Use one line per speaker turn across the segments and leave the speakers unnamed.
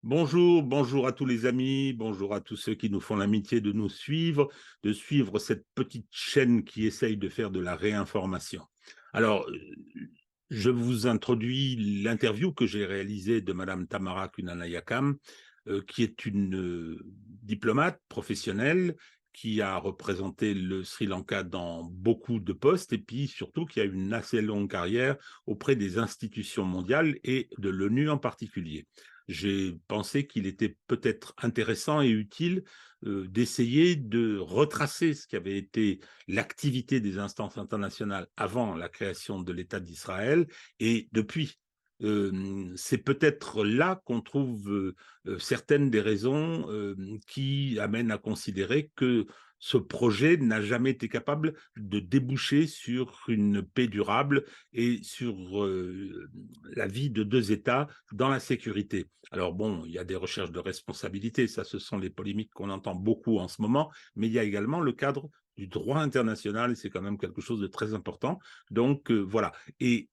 Bonjour, bonjour à tous les amis, bonjour à tous ceux qui nous font l'amitié de nous suivre, de suivre cette petite chaîne qui essaye de faire de la réinformation. Alors, je vous introduis l'interview que j'ai réalisée de Madame Tamara Kunanayakam, qui est une diplomate professionnelle qui a représenté le Sri Lanka dans beaucoup de postes et puis surtout qui a une assez longue carrière auprès des institutions mondiales et de l'ONU en particulier. J'ai pensé qu'il était peut-être intéressant et utile d'essayer de retracer ce qui avait été l'activité des instances internationales avant la création de l'État d'Israël et depuis. C'est peut-être là qu'on trouve certaines des raisons qui amènent à considérer que ce projet n'a jamais été capable de déboucher sur une paix durable et sur la vie de deux États dans la sécurité. Alors bon, il y a des recherches de responsabilité, ça ce sont les polémiques qu'on entend beaucoup en ce moment, mais il y a également le cadre du droit international et c'est quand même quelque chose de très important. Donc voilà. Et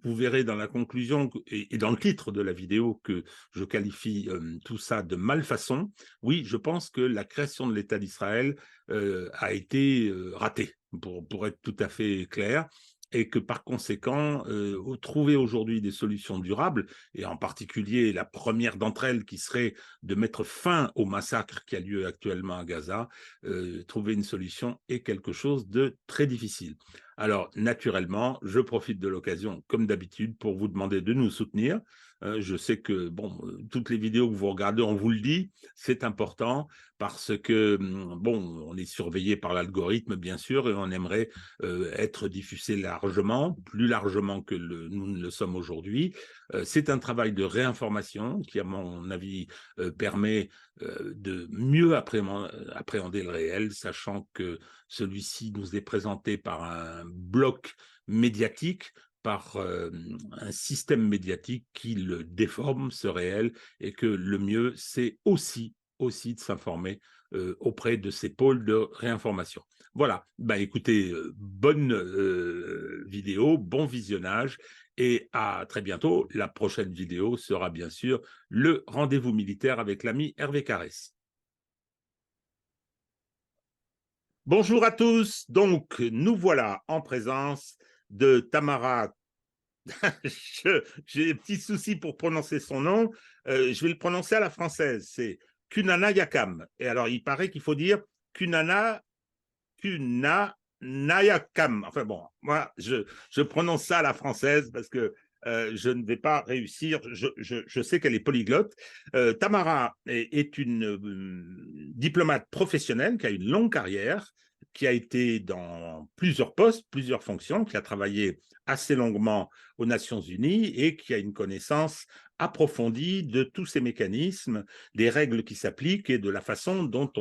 vous verrez dans la conclusion et dans le titre de la vidéo que je qualifie tout ça de malfaçon. Oui, je pense que la création de l'État d'Israël a été ratée, pour être tout à fait clair, et que par conséquent, trouver aujourd'hui des solutions durables, et en particulier la première d'entre elles qui serait de mettre fin au massacre qui a lieu actuellement à Gaza, trouver une solution est quelque chose de très difficile. Alors, naturellement, je profite de l'occasion, comme d'habitude, pour vous demander de nous soutenir. Je sais que, bon, toutes les vidéos que vous regardez, on vous le dit, c'est important parce que, bon, on est surveillé par l'algorithme, bien sûr, et on aimerait être diffusé largement, plus largement que nous ne le sommes aujourd'hui. C'est un travail de réinformation qui, à mon avis, permet de mieux appréhender le réel, sachant que celui-ci nous est présenté par un bloc médiatique, par un système médiatique qui le déforme, ce réel, et que le mieux, c'est aussi de s'informer auprès de ces pôles de réinformation. Voilà, ben écoutez, bonne vidéo, bon visionnage, et à très bientôt. La prochaine vidéo sera bien sûr le rendez-vous militaire avec l'ami Hervé Carès. Bonjour à tous, donc nous voilà en présence de Tamara. J'ai des petits soucis pour prononcer son nom, je vais le prononcer à la française, c'est Kunana Yakam. Et alors il paraît qu'il faut dire Kunanayakam. Enfin bon, moi je prononce ça à la française parce que je ne vais pas réussir. Je sais qu'elle est polyglotte. Tamara est une diplomate professionnelle qui a une longue carrière, qui a été dans plusieurs postes, plusieurs fonctions, qui a travaillé assez longuement aux Nations Unies et qui a une connaissance approfondie de tous ces mécanismes, des règles qui s'appliquent et de la façon dont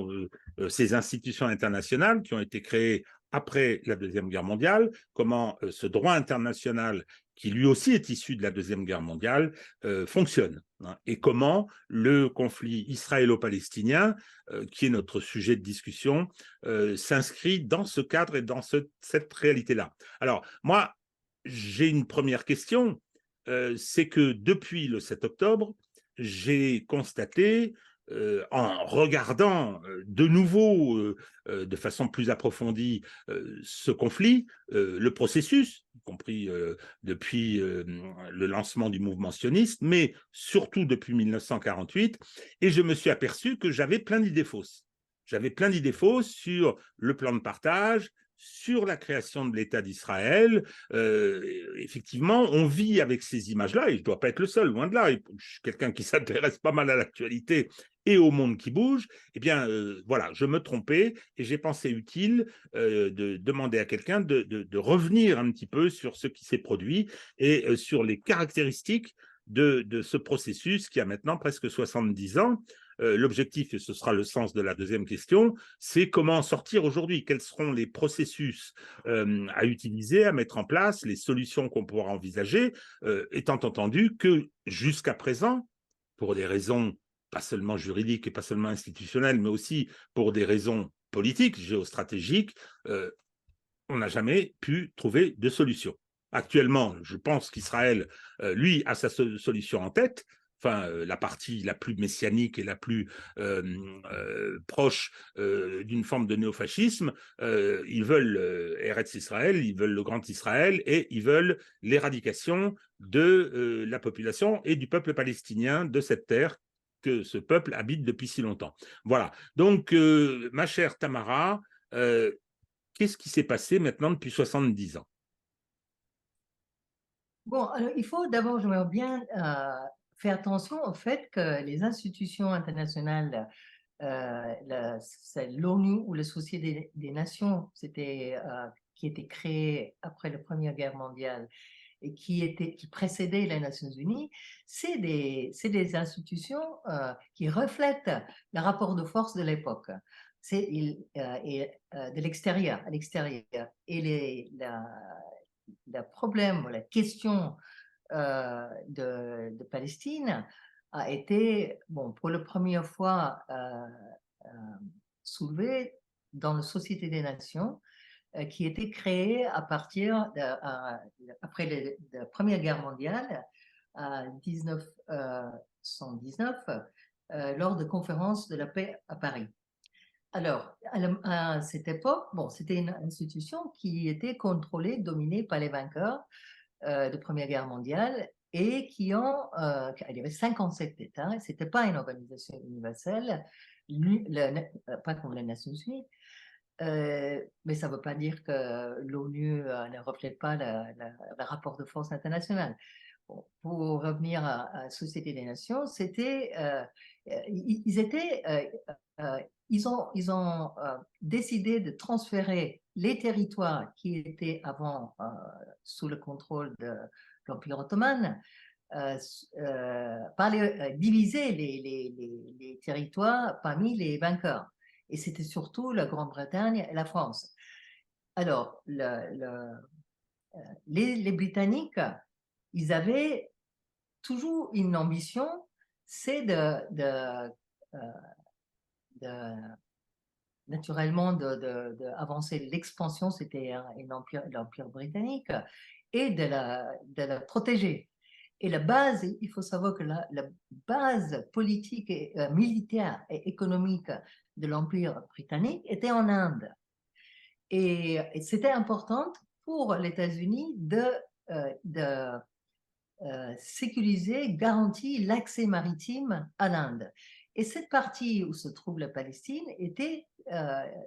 ces institutions internationales qui ont été créées après la Deuxième Guerre mondiale, comment ce droit international, qui lui aussi est issu de la Deuxième Guerre mondiale, fonctionne. Hein, et comment le conflit israélo-palestinien, qui est notre sujet de discussion, s'inscrit dans ce cadre et dans cette réalité-là. Alors, moi, j'ai une première question, c'est que depuis le 7 octobre, j'ai constaté en regardant de nouveau, de façon plus approfondie, ce conflit, le processus, y compris depuis le lancement du mouvement sioniste, mais surtout depuis 1948, et je me suis aperçu que j'avais plein d'idées fausses. J'avais plein d'idées fausses sur le plan de partage, sur la création de l'État d'Israël. Effectivement, on vit avec ces images-là, et je ne dois pas être le seul, loin de là. Je suis quelqu'un qui s'intéresse pas mal à l'actualité et au monde qui bouge. Eh bien, voilà, je me trompais et j'ai pensé utile de demander à quelqu'un de revenir un petit peu sur ce qui s'est produit et sur les caractéristiques de ce processus qui a maintenant presque 70 ans. L'objectif, et ce sera le sens de la deuxième question, c'est comment en sortir aujourd'hui, quels seront les processus à utiliser, à mettre en place, les solutions qu'on pourra envisager, étant entendu que jusqu'à présent, pour des raisons pas seulement juridiques et pas seulement institutionnelles, mais aussi pour des raisons politiques, géostratégiques, on n'a jamais pu trouver de solution. Actuellement, je pense qu'Israël, lui, a sa solution en tête, enfin la partie la plus messianique et la plus proche d'une forme de néofascisme, ils veulent Eretz Israël, ils veulent le Grand Israël et ils veulent l'éradication de la population et du peuple palestinien de cette terre que ce peuple habite depuis si longtemps. Voilà. Donc, ma chère Tamara, qu'est-ce qui s'est passé maintenant depuis 70 ans?
Bon, alors, il faut d'abord, j'aimerais bien faire attention au fait que les institutions internationales, c'est l'ONU ou la Société des Nations, qui était créée après la Première Guerre mondiale et qui précédait les Nations Unies, c'est des institutions qui reflètent le rapport de force de l'époque. De l'extérieur, à l'extérieur. Et le problème, la question de Palestine a été, bon, pour la première fois euh, soulevée dans la Société des Nations, qui était créée après la Première Guerre mondiale, en 1919, lors de conférences de la paix à Paris. Alors, à cette époque, bon, c'était une institution qui était contrôlée, dominée par les vainqueurs de Première Guerre mondiale et il y avait 57 États, ce n'était pas une organisation universelle, pas comme les Nations Unies, mais ça ne veut pas dire que l'ONU ne reflète pas le rapport de force international. Bon, pour revenir à la Société des Nations, ils ont décidé de transférer les territoires qui étaient avant sous le contrôle de l'Empire ottoman, diviser les territoires parmi les vainqueurs. Et c'était surtout la Grande-Bretagne et la France. Alors, les Britanniques, ils avaient toujours une ambition, c'est naturellement d'avancer l'expansion, c'était l'Empire britannique, et de la protéger. Et la base, il faut savoir que la base politique, et militaire et économique de l'Empire britannique était en Inde. Et c'était important pour les États-Unis de sécuriser, garantir l'accès maritime à l'Inde. Et cette partie où se trouve la Palestine était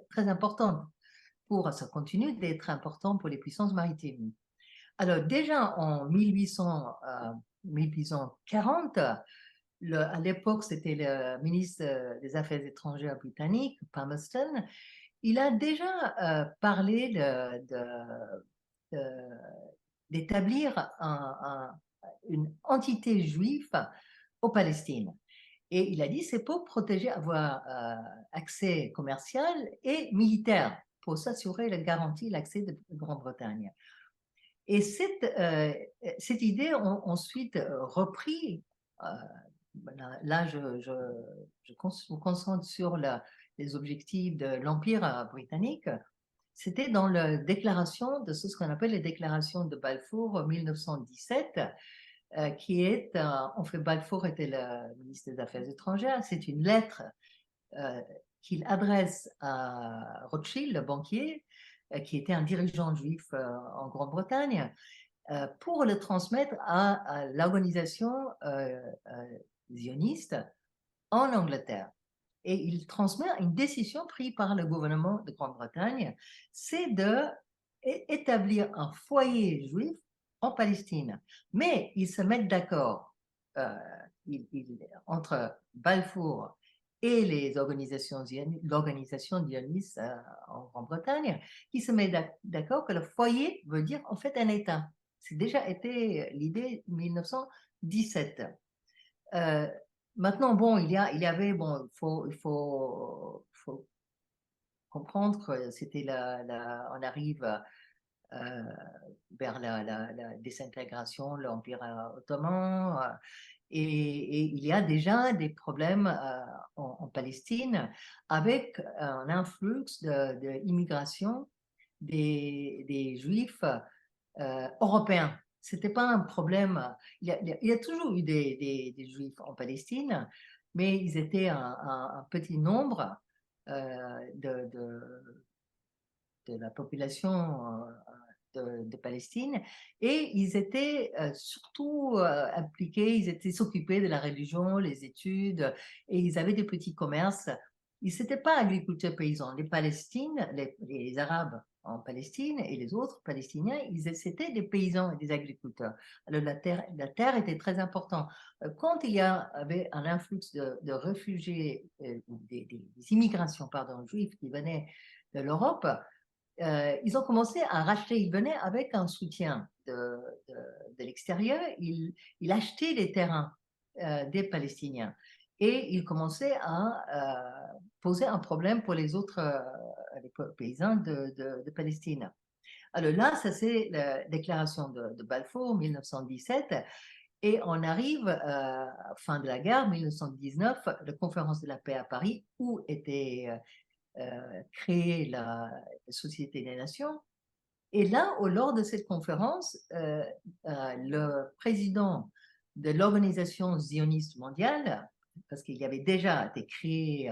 très importante. Ça continue d'être important pour les puissances maritimes. Alors déjà en 1840, à l'époque c'était le ministre des Affaires étrangères britannique, Palmerston, il a déjà parlé d'établir une entité juive aux Palestine. Et il a dit c'est pour protéger, avoir accès commercial et militaire, pour s'assurer la garantie, l'accès de Grande-Bretagne. Et cette idée a ensuite repris, là je me concentre sur les objectifs de l'Empire britannique, c'était dans la déclaration de ce qu'on appelle les déclarations de Balfour 1917, qui est, en fait, Balfour était le ministre des Affaires étrangères, c'est une lettre qu'il adresse à Rothschild, le banquier, qui était un dirigeant juif en Grande-Bretagne, pour le transmettre à l'organisation zioniste en Angleterre. Et il transmet une décision prise par le gouvernement de Grande-Bretagne, c'est d'établir un foyer juif en Palestine. Mais ils se mettent d'accord entre Balfour et l'organisation zioniste en Grande-Bretagne, qui se met d'accord que le foyer veut dire en fait un État. C'est déjà été l'idée 1917. Maintenant, bon, il y avait, bon, il faut comprendre que on arrive vers la désintégration, l'Empire ottoman, et il y a déjà des problèmes en Palestine avec un influx d'immigration des Juifs européens. c'était pas un problème. Il y a toujours eu des Juifs en Palestine, mais ils étaient un petit nombre de la population de Palestine, et ils étaient surtout impliqués, ils s'occupaient de la religion, les études, et ils avaient des petits commerces. Ils n'étaient pas agriculteurs paysans. Les Arabes en Palestine et les autres Palestiniens, c'était des paysans et des agriculteurs. Alors la terre était très importante. Quand il y avait un influx de réfugiés, ou des immigrations, pardon, juifs qui venaient de l'Europe, ils ont commencé à racheter. Ils venaient avec un soutien de l'extérieur. Ils achetaient les terrains des Palestiniens et ils commençaient à poser un problème pour les autres les paysans de Palestine. Alors là, ça c'est la déclaration de Balfour, 1917. Et on arrive fin de la guerre, 1919, la conférence de la paix à Paris, où était créée la Société des Nations. Et là, lors de cette conférence, le président de l'Organisation zioniste mondiale, parce qu'il y avait déjà été créé,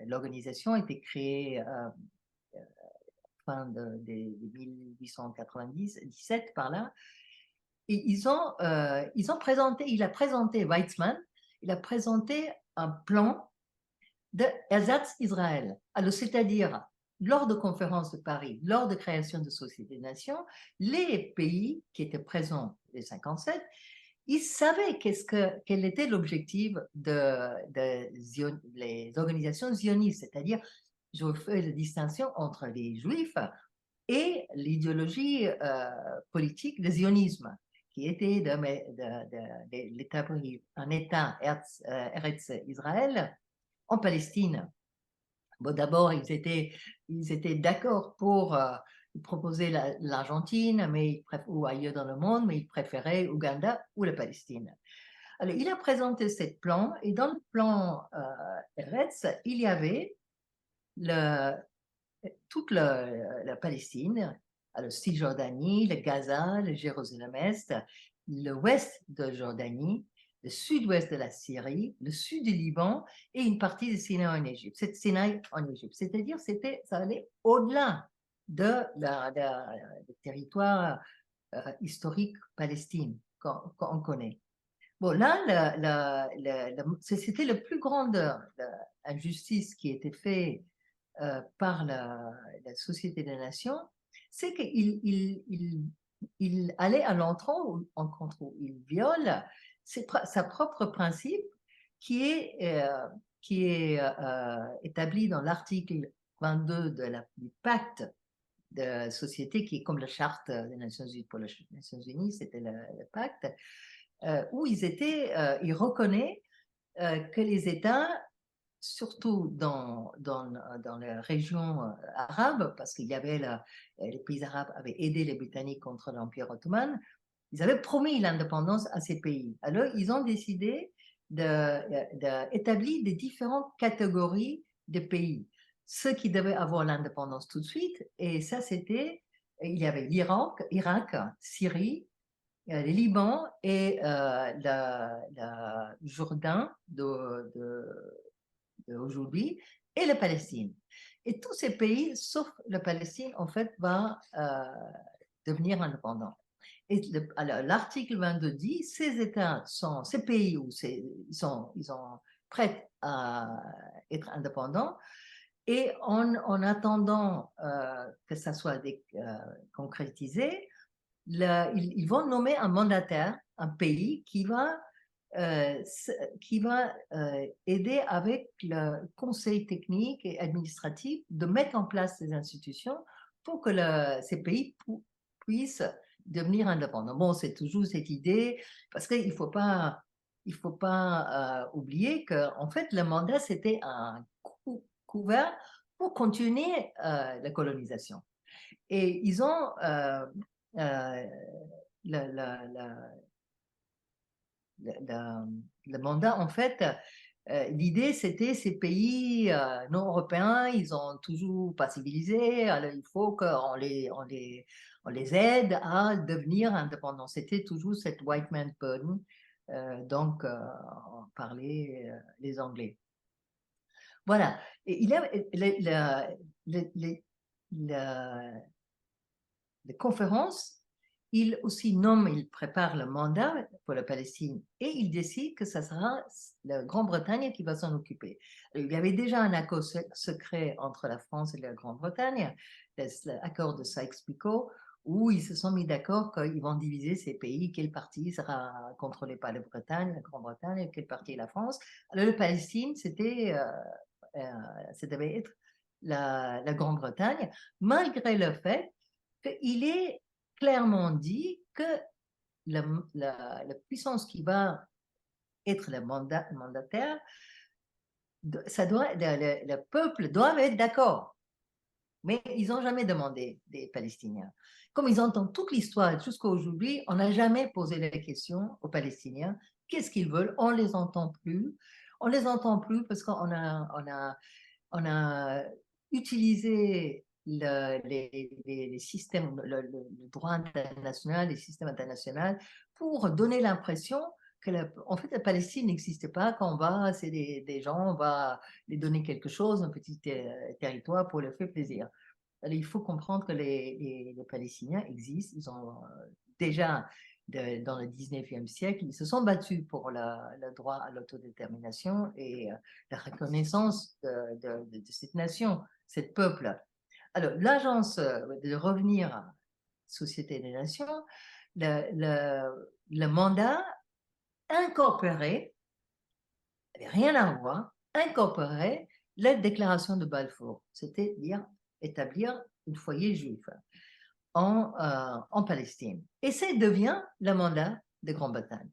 l'organisation a été créée fin de 1897 par là, et il a présenté, Weizmann, il a présenté un plan de Ersatz Israël. Alors, c'est-à-dire, lors de conférences de Paris, lors de création de Société des Nations, les pays qui étaient présents, les 57, ils savaient quel était l'objectif les organisations zionistes, c'est-à-dire, je fais la distinction entre les Juifs et l'idéologie politique du zionisme, qui était d'établir un État Eretz Israël en Palestine. Bon, d'abord, ils étaient d'accord pour proposer l'Argentine, ou ailleurs dans le monde, mais ils préféraient Ouganda ou la Palestine. Alors, il a présenté ce plan, et dans le plan Eretz, il y avait toute la Palestine, le Cisjordanie, le Gaza, le Jérusalem-Est, l'ouest de Jordanie, le sud-ouest de la Syrie, le sud du Liban et une partie du Sinaï en Égypte. C'est-à-dire ça allait au-delà du territoire historique Palestine qu'on connaît. Bon, là, c'était la plus grande injustice qui était faite par la Société des Nations, c'est qu'il allait à l'encontre, où il viole sa propre principe qui est établi dans l'article 22 du pacte de société, qui est comme la charte des Nations Unies pour les Nations Unies, c'était le pacte, où il reconnaît que les États, surtout dans les régions arabes, parce qu'il y avait les pays arabes avaient aidé les Britanniques contre l'Empire ottoman, ils avaient promis l'indépendance à ces pays. Alors, ils ont décidé d'établir des différentes catégories de pays. Ceux qui devaient avoir l'indépendance tout de suite, et ça, il y avait Irak, Syrie, le Liban et le Jourdain d'aujourd'hui, et la Palestine. Et tous ces pays, sauf la Palestine, en fait, va devenir indépendant. Et l'article 22 dit, ces pays où ils sont prêts à être indépendants, et en attendant que ça soit concrétisé, ils vont nommer un mandataire, un pays qui va aider avec le conseil technique et administratif de mettre en place ces institutions pour que ces pays puissent devenir indépendants. Bon, c'est toujours cette idée, parce qu'il ne faut pas oublier qu'en fait, le mandat, c'était un couvert pour continuer la colonisation. Et ils ont le mandat, en fait, l'idée, c'était ces pays non européens, ils ont toujours pas civilisé, alors il faut qu'on on les aide à devenir indépendants. C'était toujours cette white man's burden, donc on parlait les Anglais. Voilà. Et il a les conférences, il aussi nomme, il prépare le mandat pour la Palestine et il décide que ça sera la Grande-Bretagne qui va s'en occuper. Il y avait déjà un accord secret entre la France et la Grande-Bretagne, l'accord de Sykes-Picot, où ils se sont mis d'accord qu'ils vont diviser ces pays, quelle partie sera contrôlée par la Bretagne, la Grande-Bretagne, et quelle partie la France. Alors la Palestine, ça devait être la Grande-Bretagne, malgré le fait qu'il est clairement dit que la puissance qui va être le mandataire, le peuple doit être d'accord. Mais ils n'ont jamais demandé des Palestiniens. Comme ils entendent toute l'histoire jusqu'à aujourd'hui, on n'a jamais posé la question aux Palestiniens qu'est-ce qu'ils veulent. On ne les entend plus. On ne les entend plus parce qu'on a utilisé les systèmes, le droit international, les systèmes internationaux pour donner l'impression que en fait la Palestine n'existait pas, qu'on va, c'est des gens, on va les donner quelque chose, un petit territoire pour leur faire plaisir. Alors, il faut comprendre que les Palestiniens existent, ils ont déjà dans le 19e siècle, ils se sont battus pour le droit à l'autodétermination et la reconnaissance de cette nation, cette peuple. Alors, l'agence de revenir à Société des Nations, le mandat incorporé, rien à voir, incorporait la déclaration de Balfour, c'est-à-dire établir un foyer juif en Palestine. Et ça devient le mandat de Grande-Bretagne.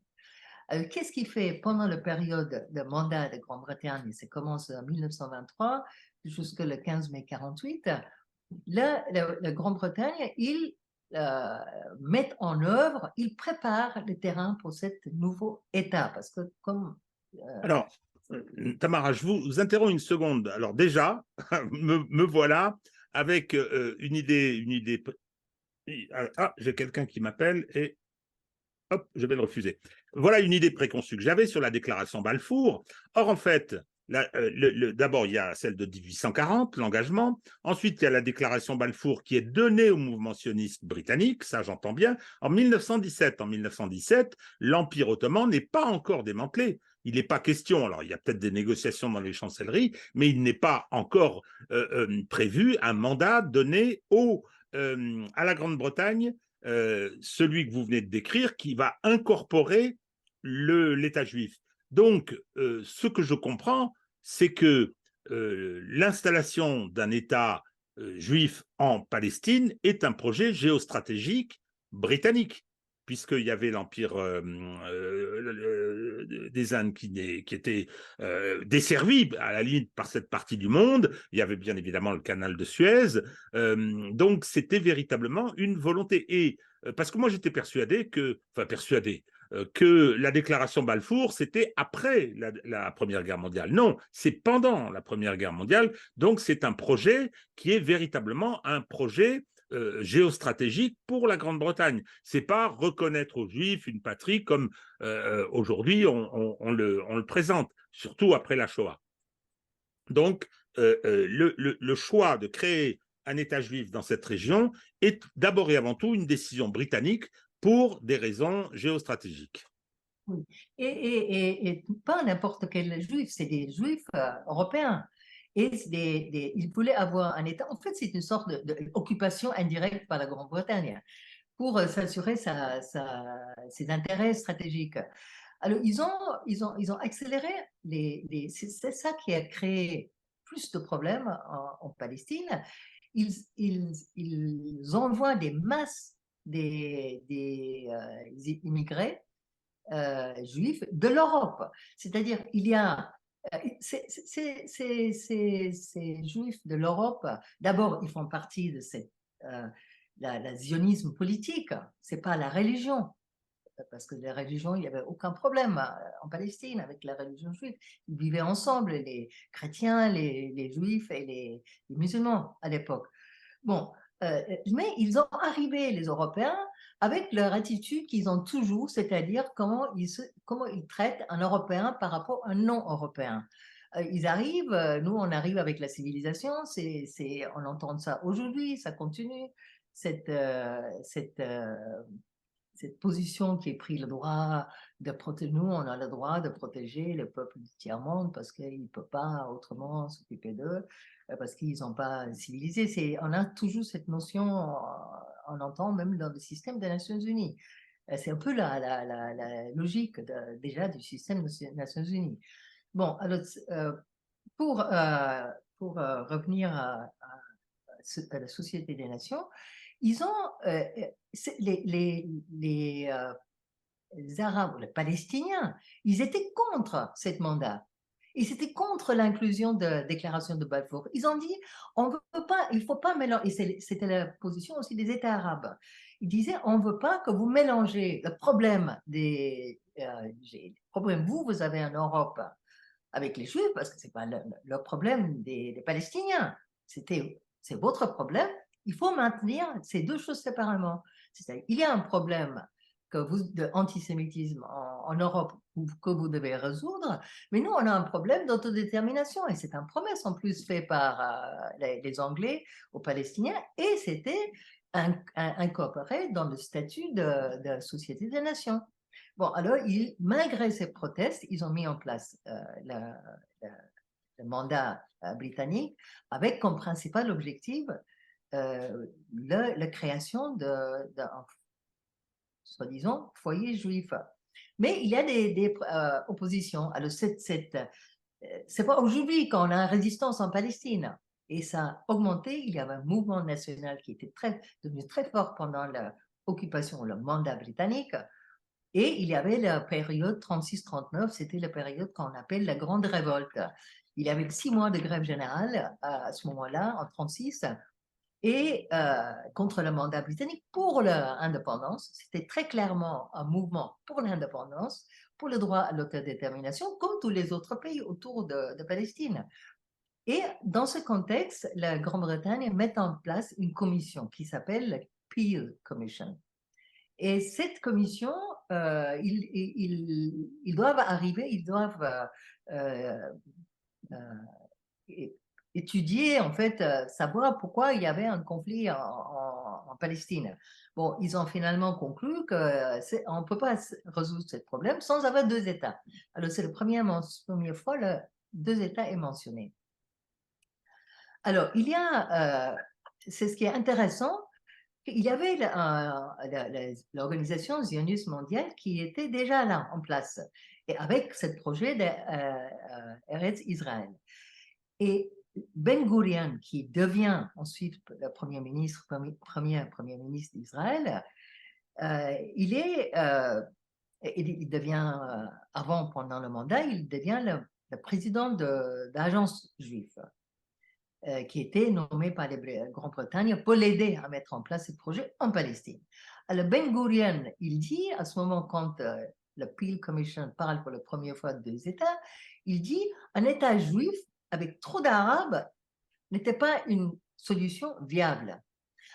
Qu'est-ce qui fait pendant la période de mandat de Grande-Bretagne, ça commence en 1923 jusqu'au 15 mai 48, la Grande-Bretagne, ils mettent en œuvre, ils préparent le terrain pour ce nouveau État. Parce que comme...
Alors, Tamara, je vous interromps une seconde. Alors déjà, me voilà avec une idée. Ah, j'ai quelqu'un qui m'appelle et hop, je vais le refuser. Voilà une idée préconçue que j'avais sur la déclaration Balfour. Or, en fait, d'abord, il y a celle de 1840, l'engagement. Ensuite, il y a la déclaration Balfour qui est donnée au mouvement sioniste britannique, ça j'entends bien, en 1917. En 1917, l'Empire ottoman n'est pas encore démantelé. Il n'est pas question, alors il y a peut-être des négociations dans les chancelleries, mais il n'est pas encore prévu un mandat donné à la Grande-Bretagne, celui que vous venez de décrire, qui va incorporer l'État juif. Donc, ce que je comprends, c'est que l'installation d'un État juif en Palestine est un projet géostratégique britannique, puisqu'il y avait l'Empire des Indes qui était desservi à la limite par cette partie du monde. Il y avait bien évidemment le canal de Suez. Donc, c'était véritablement une volonté. Et parce que moi, j'étais persuadé que la déclaration Balfour, c'était après la Première Guerre mondiale. Non, c'est pendant la Première Guerre mondiale. Donc, c'est un projet qui est véritablement un projet géostratégique pour la Grande-Bretagne. C'est pas reconnaître aux Juifs une patrie comme aujourd'hui on le présente, surtout après la Shoah. Donc, le choix de créer un État juif dans cette région est d'abord et avant tout une décision britannique pour des raisons géostratégiques.
Oui. Et pas n'importe quel juif, c'est des juifs européens. Et ils voulaient avoir un État. En fait, c'est une sorte d'occupation indirecte par la Grande-Bretagne pour s'assurer ses intérêts stratégiques. Alors, ils ont accéléré c'est ça qui a créé plus de problèmes en Palestine. Ils envoient des masses des immigrés juifs de l'Europe. C'est-à-dire, il y a ces juifs de l'Europe, d'abord, ils font partie de la zionisme politique, c'est pas la religion. Parce que la religion, il n'y avait aucun problème en Palestine avec la religion juive. Ils vivaient ensemble, les chrétiens, les juifs et les musulmans à l'époque. Bon, mais ils ont arrivé, les Européens, avec leur attitude qu'ils ont toujours, c'est-à-dire comment ils traitent un Européen par rapport à un non-Européen. Ils arrivent, nous on arrive avec la civilisation, on entend ça aujourd'hui, ça continue, cette, euh, cette, euh, cette position qui est prise le droit de protéger, nous on a le droit de protéger le peuple du tiers-monde parce qu'il ne peut pas autrement s'occuper d'eux, parce qu'ils n'ont pas civilisé. On a toujours cette notion, on entend même dans le système des Nations Unies. C'est un peu la logique déjà du système des Nations Unies. Bon, alors, pour revenir à la Société des Nations, ils ont les Arabes, les Palestiniens, ils étaient contre ce mandat. Ils étaient contre l'inclusion de la déclaration de Balfour. Ils ont dit, on veut pas, il faut pas mélanger, et c'était la position aussi des États arabes. Ils disaient, on ne veut pas que vous mélangez le problème vous avez en Europe avec les Juifs, parce que ce n'est pas le problème des Palestiniens. C'est votre problème. Il faut maintenir ces deux choses séparément. Il y a un problème d'antisémitisme en Europe que vous devez résoudre, mais nous, on a un problème d'autodétermination, et c'est une promesse en plus faite par les Anglais aux Palestiniens, et c'était incorporé dans le statut de Société des Nations. Bon, alors, malgré ces protestes, ils ont mis en place le mandat britannique avec comme principal objectif la création d'un soi-disant foyer juif. Mais il y a des oppositions. Alors, c'est pas aujourd'hui qu'on a une résistance en Palestine. Et ça a augmenté. Il y avait un mouvement national qui était devenu très fort pendant l'occupation, le mandat britannique. Et il y avait la période 36-39, c'était la période qu'on appelle la Grande Révolte. Il y avait 6 mois de grève générale à ce moment-là, en 36, et contre le mandat britannique pour l'indépendance. C'était très clairement un mouvement pour l'indépendance, pour le droit à l'autodétermination, comme tous les autres pays autour de Palestine. Et dans ce contexte, la Grande-Bretagne met en place une commission qui s'appelle la Peel Commission. Et cette commission, ils doivent arriver, ils doivent étudier, en fait, savoir pourquoi il y avait un conflit en Palestine. Bon, ils ont finalement conclu qu'on ne peut pas résoudre ce problème sans avoir 2 États. Alors, c'est la première fois que 2 États est mentionné. Alors, c'est ce qui est intéressant, il y avait l'organisation zioniste mondiale qui était déjà là, en place, et avec ce projet d'Eretz Israël. Et Ben Gurion, qui devient ensuite le premier ministre d'Israël, il devient, pendant le mandat, il devient le président de l'agence juive. Qui était nommé par la Grande-Bretagne pour l'aider à mettre en place ce projet en Palestine. Alors Ben Gurion, il dit à ce moment, quand la Peel Commission parle pour la première fois de 2 États, il dit un État juif avec trop d'Arabes n'était pas une solution viable.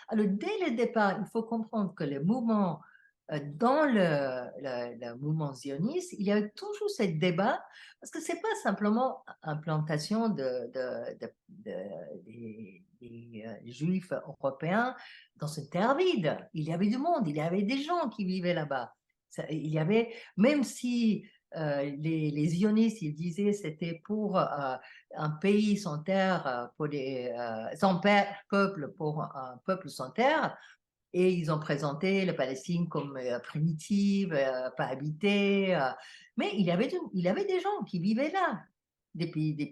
Alors dès le départ, il faut comprendre que le mouvement dans le mouvement zioniste, il y a toujours ce débat, parce que ce n'est pas simplement implantation des Juifs européens dans une terre vide. Il y avait du monde, il y avait des gens qui vivaient là-bas. Il y avait, même si les zionistes, ils disaient c'était pour un pays sans terre, sans peuple, pour un peuple sans terre, et ils ont présenté la Palestine comme primitive, pas habitée. Mais il y avait des gens qui vivaient là depuis des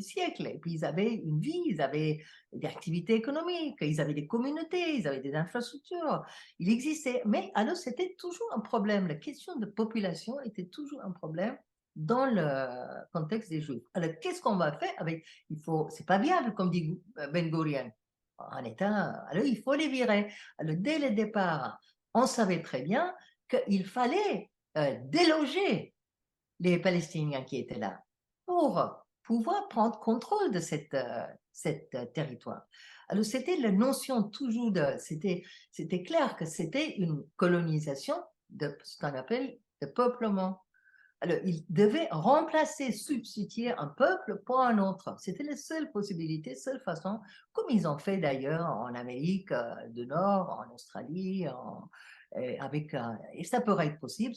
siècles. Et puis ils avaient une vie, ils avaient des activités économiques, ils avaient des communautés, ils avaient des infrastructures. Il existait. Mais alors c'était toujours un problème. La question de population était toujours un problème dans le contexte des Juifs. Alors qu'est-ce qu'on va faire avec... C'est pas viable, comme dit Ben Gurion. En État, alors il faut les virer. Alors, dès le départ, on savait très bien qu'il fallait déloger les Palestiniens qui étaient là pour pouvoir prendre contrôle de cette territoire. Alors, c'était la notion toujours c'était clair que c'était une colonisation de ce qu'on appelle le peuplement. Alors, ils devaient remplacer, substituer un peuple pour un autre. C'était la seule possibilité, seule façon, comme ils ont fait d'ailleurs en Amérique du Nord, en Australie, et ça pourrait être possible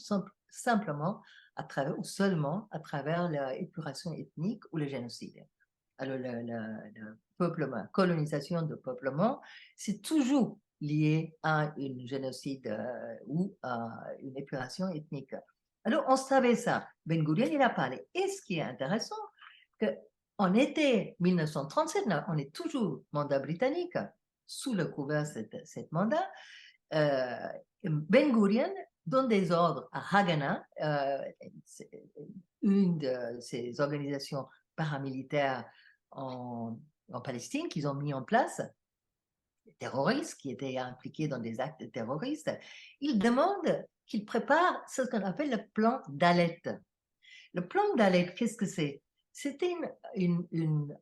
simplement à travers, ou seulement à travers l'épuration ethnique ou le génocide. Alors, le peuplement, colonisation de peuplement, c'est toujours lié à un génocide ou à une épuration ethnique. Alors, on savait ça. Ben Gurion, il a parlé. Et ce qui est intéressant, qu'en été 1937, on est toujours mandat britannique, sous le couvert de cet mandat. Ben Gurion donne des ordres à Haganah, une de ces organisations paramilitaires en Palestine qu'ils ont mis en place, des terroristes qui étaient impliqués dans des actes terroristes. Ils demandent qu'ils préparent ce qu'on appelle le plan d'Alet. Le plan d'Alet, qu'est-ce que c'est? C'était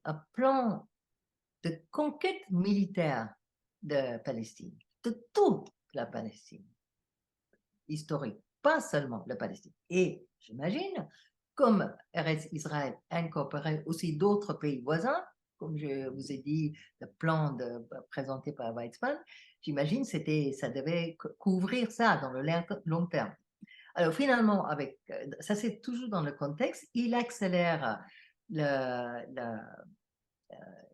un plan de conquête militaire de Palestine, de toute la Palestine historique, pas seulement la Palestine. Et j'imagine, comme Eretz Israël incorporait aussi d'autres pays voisins, comme je vous ai dit, le plan présenté par Weizmann, j'imagine ça devait couvrir ça dans le long terme. Alors finalement, ça c'est toujours dans le contexte, il accélère,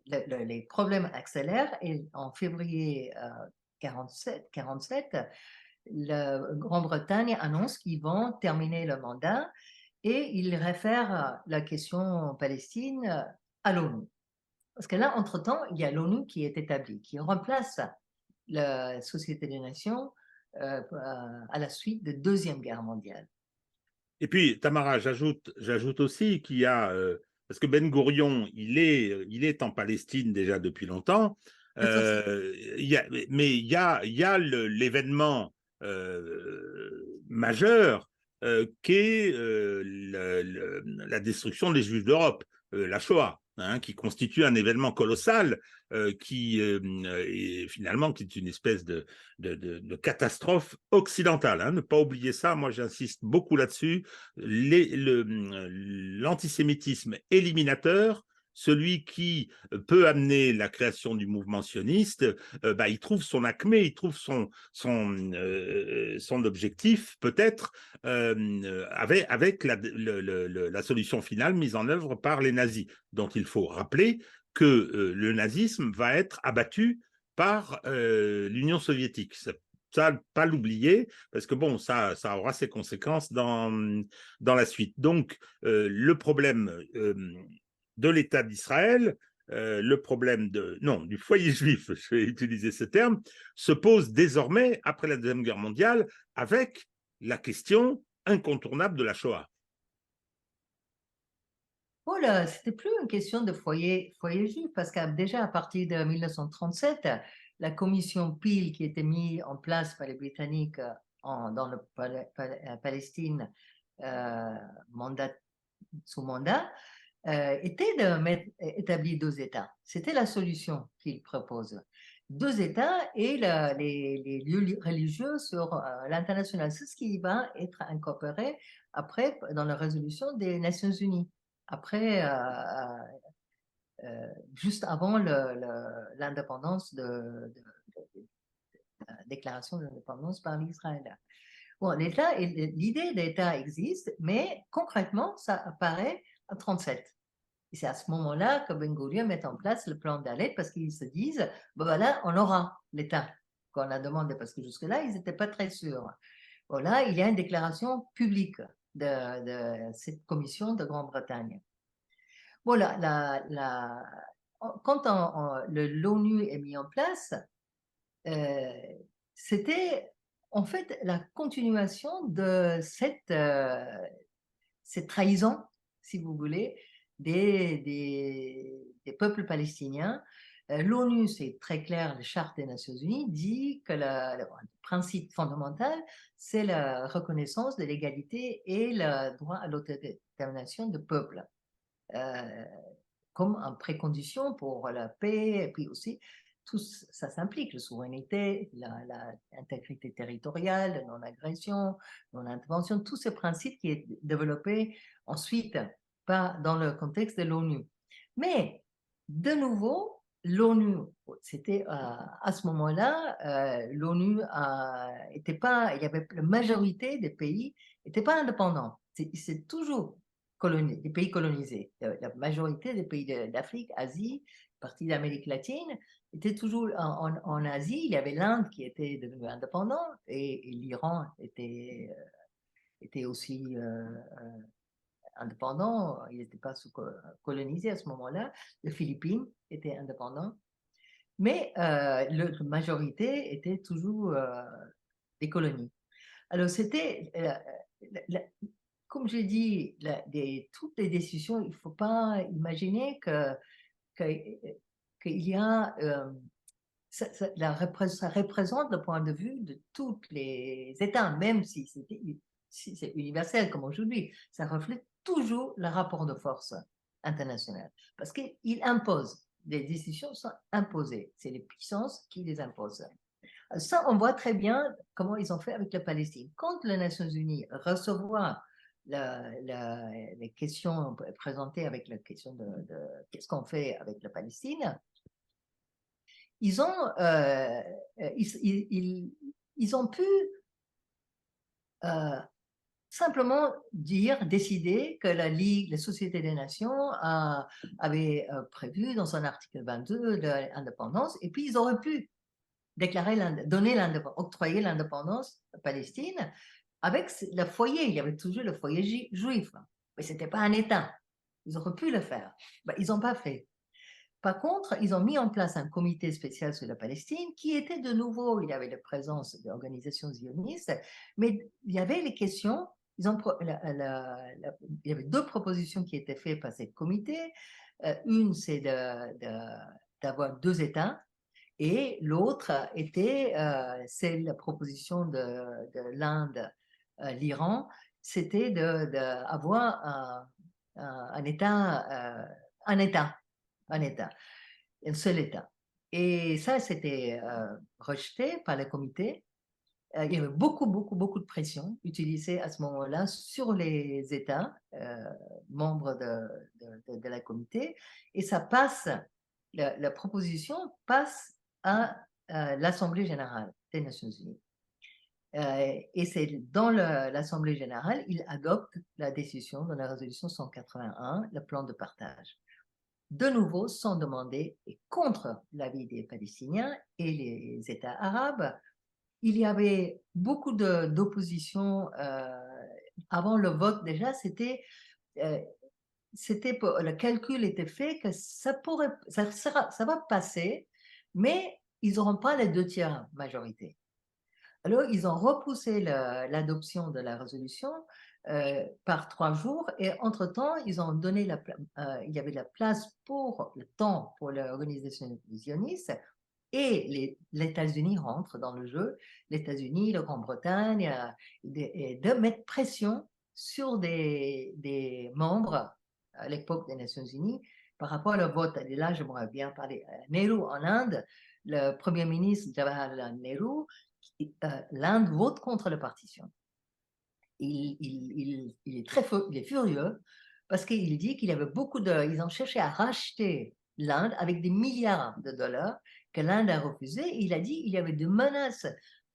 les problèmes accélèrent et en février 47, la Grande-Bretagne annonce qu'ils vont terminer le mandat et ils réfèrent la question Palestine à l'ONU. Parce que là, entre-temps, il y a l'ONU qui est établie, qui remplace la Société des Nations à la suite de la Deuxième Guerre mondiale.
Et puis, Tamara, j'ajoute aussi qu'il y a, parce que Ben Gourion, il est en Palestine déjà depuis longtemps, mais il y a l'événement majeur qu'est la destruction des Juifs d'Europe, la Shoah, hein, qui constitue un événement colossal qui est finalement qui est une espèce de catastrophe occidentale. Hein, ne pas oublier ça, moi j'insiste beaucoup là-dessus. L'antisémitisme éliminateur, celui qui peut amener la création du mouvement sioniste, il trouve son acmé, il trouve son objectif peut-être avec la solution finale mise en œuvre par les nazis. Donc il faut rappeler que le nazisme va être abattu par l'Union soviétique. Ça, pas l'oublier, parce que bon, ça aura ses conséquences dans la suite. Donc, le problème de l'État d'Israël, le problème du foyer juif, je vais utiliser ce terme, se pose désormais, après la Deuxième Guerre mondiale, avec la question incontournable de la Shoah.
Oh là, c'était plus une question de foyer juif, parce que déjà à partir de 1937, la commission Peel qui était mise en place par les Britanniques dans le Palestine sous mandat, était d'établir deux États. C'était la solution qu'ils proposent. Deux États et les lieux religieux sur l'international. C'est ce qui va être incorporé après dans la résolution des Nations Unies. Après, juste avant l'indépendance la déclaration d'indépendance par l'Israël. Bon, l'idée d'État existe, mais concrètement, ça apparaît en 1937. Et c'est à ce moment-là que Ben Gurion met en place le plan d'Alet parce qu'ils se disent, voilà, on aura l'État qu'on a demandé, parce que jusque-là, ils n'étaient pas très sûrs. Voilà, il y a une déclaration publique de cette commission de Grande-Bretagne. Voilà, quand l'ONU est mis en place, c'était en fait la continuation de cette trahison, si vous voulez, des peuples palestiniens. L'ONU, c'est très clair, la Charte des Nations Unies dit que le principe fondamental, c'est la reconnaissance de l'égalité et le droit à l'autodétermination du peuple, comme une précondition pour la paix et puis aussi tout ça s'implique, la souveraineté, l'intégrité territoriale, la non-agression, non-intervention, tous ces principes qui est développé ensuite dans le contexte de l'ONU. Mais de nouveau, l'ONU, c'était à ce moment-là, l'ONU était pas, il y avait la majorité des pays n'étaient pas indépendants. C'est toujours des pays colonisés. La majorité des pays d'Afrique, Asie, partie d'Amérique latine, étaient toujours en Asie. Il y avait l'Inde qui était devenue indépendante et l'Iran était aussi indépendant. Il n'était pas colonisé à ce moment-là. Les Philippines étaient indépendantes. Mais la majorité était toujours des colonies. Alors, c'était, comme j'ai dit, toutes les décisions, il ne faut pas imaginer qu'il y a, ça représente le point de vue de tous les États, même si c'est universel comme aujourd'hui. Ça reflète toujours le rapport de force international, parce qu'il impose. Les décisions sont imposées. C'est les puissances qui les imposent. Ça, on voit très bien comment ils ont fait avec la Palestine. Quand les Nations Unies recevoir les questions présentées avec la question de qu'est-ce qu'on fait avec la Palestine, ils ont pu simplement décider que la Ligue, la Société des Nations avait prévu dans son article 22 l'indépendance, et puis ils auraient pu octroyer l'indépendance à Palestine avec le foyer. Il y avait toujours le foyer juif, mais ce n'était pas un État. Ils auraient pu le faire. Ils n'ont pas fait. Par contre, ils ont mis en place un comité spécial sur la Palestine qui était de nouveau, il y avait la présence d'organisations zionistes, mais il y avait les questions, il y avait deux propositions qui étaient faites par ce comité. Une, c'est d'avoir deux États, et l'autre était, c'est la proposition de l'Inde, l'Iran, c'était d'avoir un État, un État, un seul État. Et ça, c'était rejeté par le comité. Il y avait beaucoup de pression utilisée à ce moment-là sur les États membres de la comité. Et ça passe, la proposition passe à l'Assemblée générale des Nations unies. Et c'est dans l'Assemblée générale, il adopte la décision dans la résolution 181, le plan de partage. De nouveau, sans demander et contre l'avis des Palestiniens et les États arabes. Il y avait beaucoup d'opposition avant le vote déjà. Le calcul était fait que ça va passer, mais ils n'auront pas les 2/3 majorité. Alors, ils ont repoussé l'adoption de la résolution par 3 jours, et entre-temps, ils ont donné il y avait la place le temps pour l'organisation zioniste, et les États-Unis rentrent dans le jeu, les États-Unis, la Grande-Bretagne, de mettre pression sur des membres à l'époque des Nations Unies par rapport au vote. Et là, j'aimerais bien parler. Nehru en Inde, le Premier ministre Jawaharlal Nehru, l'Inde vote contre la partition. Il est furieux parce qu'il dit qu'il y avait ils ont cherché à racheter l'Inde avec des milliards de dollars que l'Inde a refusé. Il a dit qu'il y avait des menaces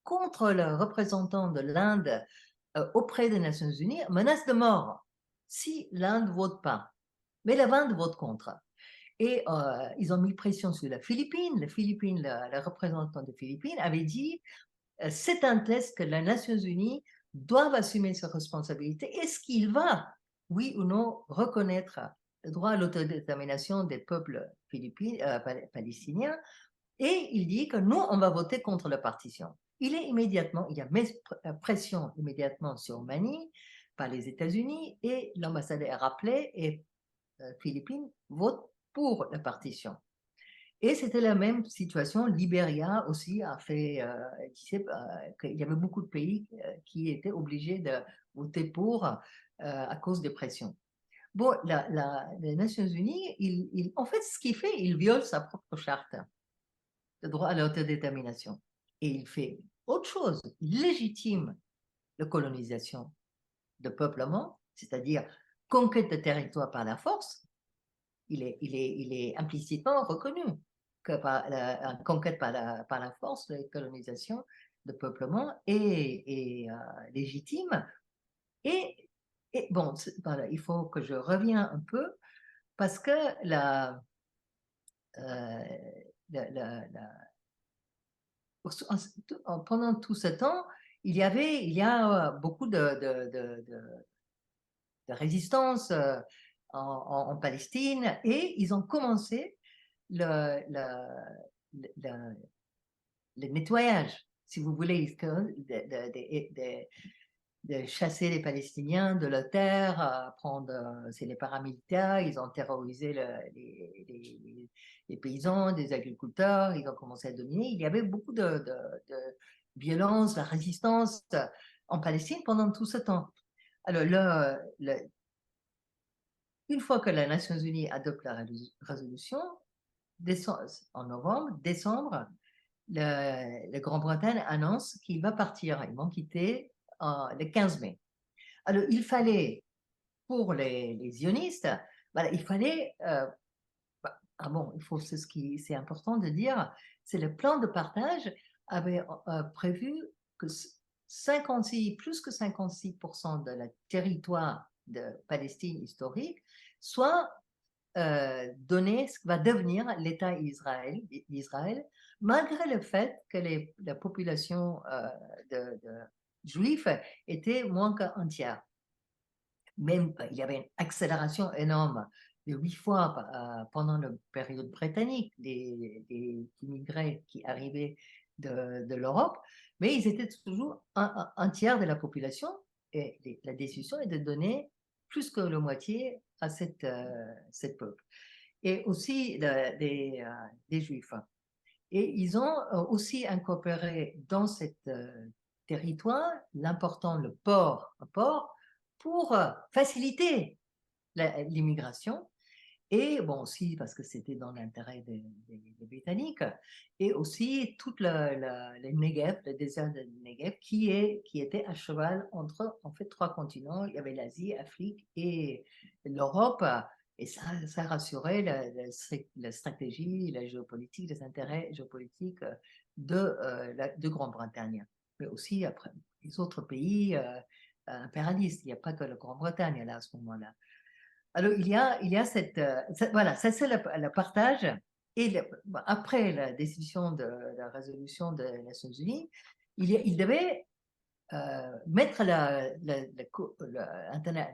contre le représentant de l'Inde auprès des Nations Unies, menaces de mort si l'Inde ne vote pas. Mais l'Inde vote contre. Et ils ont mis pression sur la Philippine. Le représentant des Philippines avait dit c'est un test que les Nations Unies doivent assumer ses responsabilités. Est-ce qu'il va, oui ou non, reconnaître le droit à l'autodétermination des peuples palestiniens? Et il dit que nous, on va voter contre la partition. Il y a mis pression immédiatement sur Mani par les États-Unis, et l'ambassadeur a rappelé, et Philippines vote pour la partition. Et c'était la même situation. Libéria aussi a fait, qu'il y avait beaucoup de pays qui étaient obligés de voter pour à cause des pressions. Bon, les Nations Unies, en fait, ce qu'il fait, il viole sa propre charte. le droit à l'autodétermination. Et il fait autre chose, il légitime la colonisation de peuplement, c'est-à-dire conquête de territoire par la force. Il est implicitement reconnu que par la conquête par la force, la colonisation de peuplement est légitime. Et, et bon, voilà, il faut que je revienne un peu parce que euh, pendant tout ce temps, il y a beaucoup de résistance en Palestine et ils ont commencé le, le, le, le nettoyage, si vous voulez, de chasser les Palestiniens de la terre, c'est les paramilitaires, ils ont terrorisé les paysans, les agriculteurs, ils ont commencé à dominer. Il y avait beaucoup de violence, de résistance en Palestine pendant tout ce temps. Alors une fois que les Nations Unies adoptent la résolution, en novembre, décembre, la Grande-Bretagne annonce qu'il va partir. Ils vont quitter le 15 mai. Alors, il fallait, pour les sionistes, voilà, il fallait, c'est important de dire, c'est le plan de partage avait prévu que 56, plus que 56% de la territoire de Palestine historique soit donné ce qui va devenir l'État d'Israël, malgré le fait que la population de juifs était moins qu'un tiers. Même, il y avait une accélération énorme de 8 fois pendant la période britannique des immigrés qui arrivaient de l'Europe, mais ils étaient toujours un tiers de la population et la décision est de donner plus que la moitié à cette peuple. Et aussi des Juifs. Et ils ont aussi incorporé dans ce territoire l'important, le port, pour faciliter l'immigration. Et bon, aussi parce que c'était dans l'intérêt des Britanniques, et aussi tout le Negev, le désert de Negev, qui était à cheval entre en fait 3 continents. Il y avait l'Asie, l'Afrique et l'Europe. Et ça rassurait la stratégie, la géopolitique, les intérêts géopolitiques de Grande-Bretagne. Mais aussi après les autres pays impérialistes. Il n'y a pas que la Grande-Bretagne là à ce moment-là. Alors, il y a voilà, ça c'est le partage. Et après la décision de la résolution des Nations Unies, il devait mettre la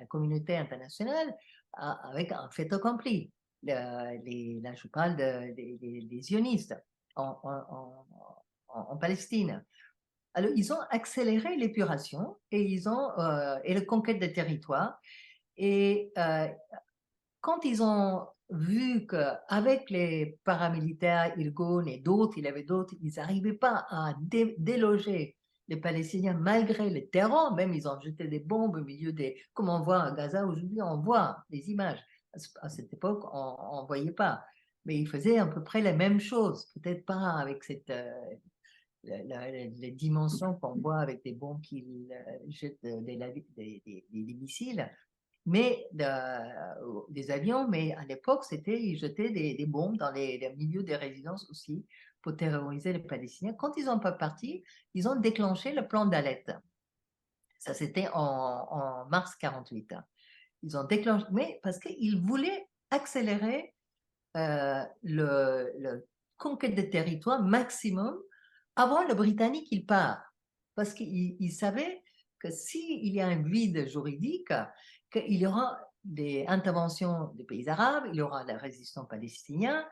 communauté internationale avec un fait accompli. Là, je parle des sionistes en Palestine. Alors, ils ont accéléré l'épuration et et la conquête des territoires. Et quand ils ont vu qu'avec les paramilitaires, Irgun et d'autres, il y avait d'autres, ils n'arrivaient pas à déloger les Palestiniens malgré le terror, même ils ont jeté des bombes au milieu comme on voit à Gaza aujourd'hui, on voit des images. À cette époque, on ne voyait pas. Mais ils faisaient à peu près la même chose, peut-être pas avec les dimensions qu'on voit avec des bombes qui jettent des missiles, mais des avions, mais à l'époque, ils jetaient des bombes dans les milieux des résidences aussi pour terroriser les Palestiniens. Quand ils sont pas partis, ils ont déclenché le plan d'Alet. Ça, c'était en mars 48. Ils ont déclenché, mais parce qu'ils voulaient accélérer le conquête de territoire maximum avant le Britannique il part. Parce qu'ils savaient que s'il y a un vide juridique, qu'il y aura des interventions des pays arabes, il y aura la résistance palestinienne,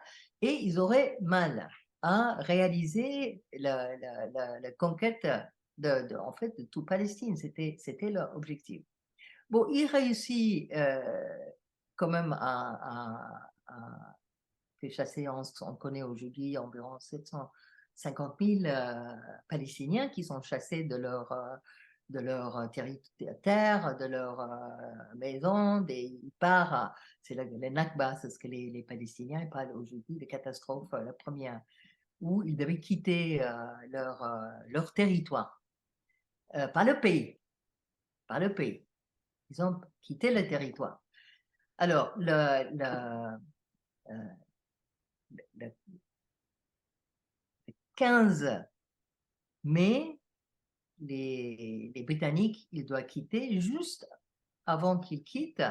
et ils auraient mal à réaliser la conquête en fait, de tout Palestine. C'était leur objectif. Bon, il réussit quand même à chasser, on connaît aujourd'hui environ 750 000 Palestiniens qui sont chassés de leur terre, de leur maison, ils partent, c'est les Nakba, c'est ce que les Palestiniens parlent aujourd'hui, des catastrophes, la première où ils devaient quitter leur territoire, pas le pays, pas le pays. Ils ont quitté le territoire. Alors, euh, le 15 mai, les Britanniques, ils doivent quitter. Juste avant qu'ils quittent,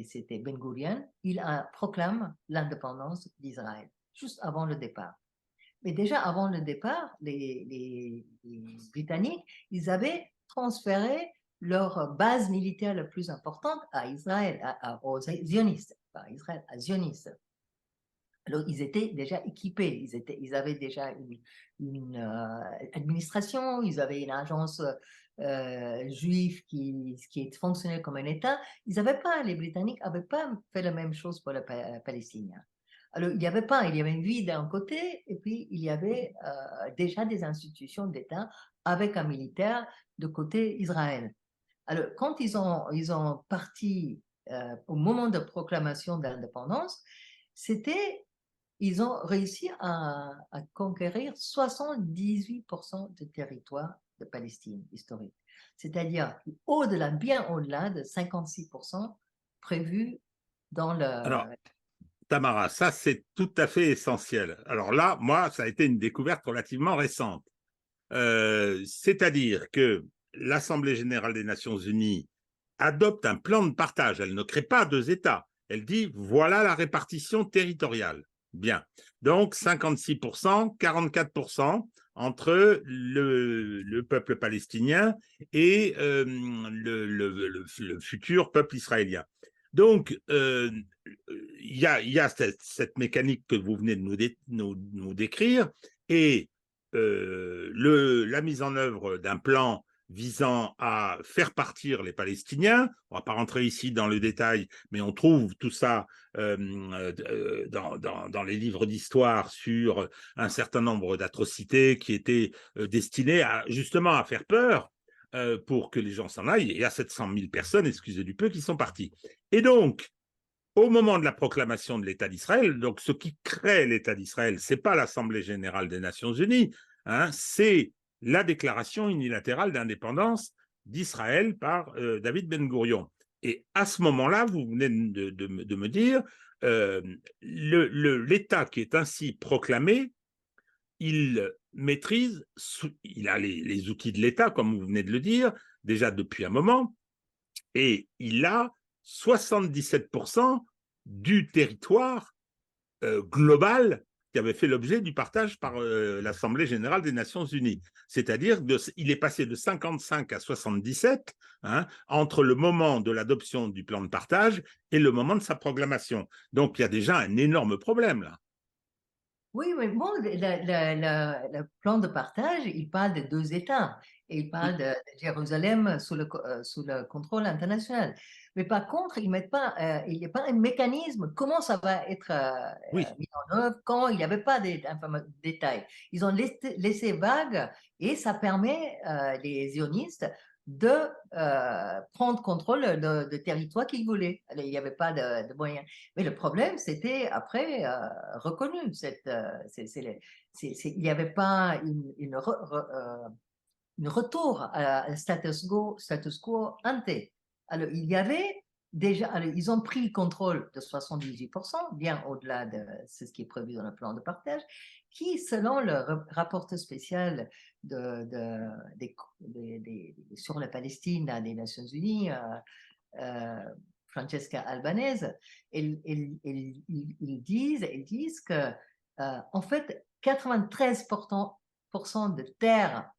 c'était Ben Gurion, il proclame l'indépendance d'Israël, juste avant le départ. Mais déjà avant le départ, les Britanniques, ils avaient transféré leur base militaire la plus importante à Israël, aux zionistes, pas à Israël, à zionistes. Alors, ils étaient déjà équipés, ils avaient déjà une administration, ils avaient une agence juive qui fonctionnait comme un État. Les Britanniques n'avaient pas fait la même chose pour les Palestiniens. Alors, il y avait une vie d'un côté, et puis il y avait déjà des institutions d'État avec un militaire de côté Israël. Alors, quand ils ont parti au moment de proclamation d'indépendance, ils ont réussi à conquérir 78% du territoire de Palestine historique. C'est-à-dire bien au-delà de 56% prévus dans
Alors,
le...
Tamara, ça c'est tout à fait essentiel. Alors là, moi, ça a été une découverte relativement récente. C'est-à-dire que l'Assemblée générale des Nations unies adopte un plan de partage. Elle ne crée pas deux États. Elle dit voilà la répartition territoriale. Bien. Donc 56%, 44% entre le peuple palestinien et le futur peuple israélien. Donc, il y a cette mécanique que vous venez de nous décrire et la mise en œuvre d'un plan visant à faire partir les Palestiniens. On ne va pas rentrer ici dans le détail, mais on trouve tout ça dans les livres d'histoire sur un certain nombre d'atrocités qui étaient destinées justement à faire peur pour que les gens s'en aillent. Et il y a 700 000 personnes, excusez du peu, qui sont parties. Et donc, au moment de la proclamation de l'État d'Israël, donc ce qui crée l'État d'Israël, ce n'est pas l'Assemblée générale des Nations unies, hein, c'est la déclaration unilatérale d'indépendance d'Israël par David Ben Gourion. Et à ce moment-là, vous venez de me dire, l'État qui est ainsi proclamé, il maîtrise, il a les outils de l'État, comme vous venez de le dire, déjà depuis un moment, et il a 77% du territoire global qui avait fait l'objet du partage par l'Assemblée générale des Nations unies. C'est-à-dire qu'il est passé de 55 à 77 hein, entre le moment de l'adoption du plan de partage et le moment de sa proclamation. Donc, il y a déjà un énorme problème là.
Oui, mais bon, le plan de partage, il parle de deux États. Et il parle de Jérusalem sous le contrôle international. Mais par contre, il n'y a pas un mécanisme. Comment ça va être
Oui,
mis en œuvre quand il n'y avait pas de détails. Ils ont laissé vague et ça permet les zionistes de prendre contrôle de territoire qu'ils voulaient. Alors, il n'y avait pas de moyens. Mais le problème, c'était après reconnu. Il n'y avait pas une retour à un status quo ante. Alors, il y avait déjà, alors, ils ont pris le contrôle de 78%, bien au-delà de ce qui est prévu dans le plan de partage, qui, selon le rapporteur spécial sur la Palestine des Nations Unies, Francesca Albanese, ils disent que, en fait, 93% de terres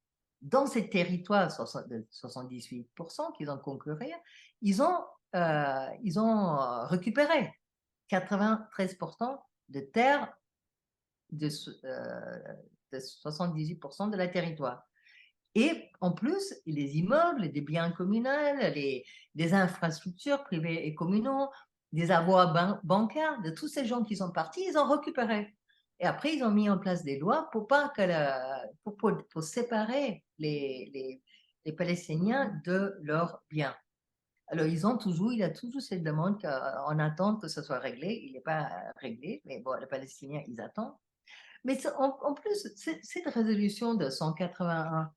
dans ces territoires, 78% qu'ils ont conquérés, ils ont récupéré 93% de terres de 78% de la territoire. Et en plus, les immeubles, des biens communaux, des infrastructures privées et communaux, des avoirs bancaires, de tous ces gens qui sont partis, ils ont récupéré. Et après, ils ont mis en place des lois pour, pas que pour séparer les Palestiniens de leurs biens. Alors, il a toujours cette demande qu'on attend que ça soit réglé. Il n'est pas réglé, mais bon, les Palestiniens, ils attendent. Mais en plus, cette résolution de 181,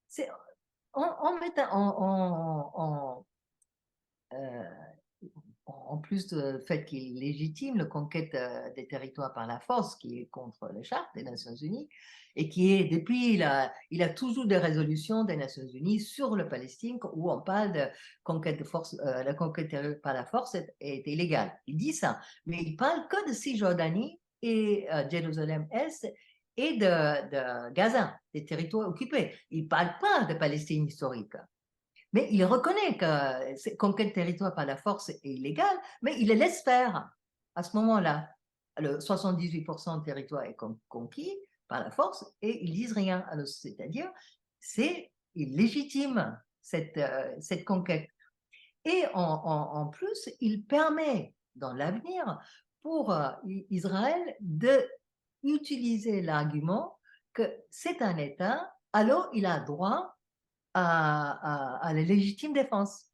c'est en mettant euh, en plus du fait qu'il légitime la conquête des territoires par la force, qui est contre la Charte des Nations Unies, et qui est, depuis, il a toujours des résolutions des Nations Unies sur le Palestine où on parle de conquête de force, la conquête par la force est illégale. Il dit ça, mais il parle que de Cisjordanie et Jérusalem-Est et de Gaza, des territoires occupés. Il ne parle pas de Palestine historique. Mais il reconnaît que conquête territoire par la force est illégale, mais il le laisse faire à ce moment-là. Le 78% du territoire est conquis par la force et ils disent rien. C'est-à-dire, c'est illégitime cette conquête. Et en plus, il permet dans l'avenir pour Israël d'utiliser l'argument que c'est un État, alors il a droit à la légitime défense.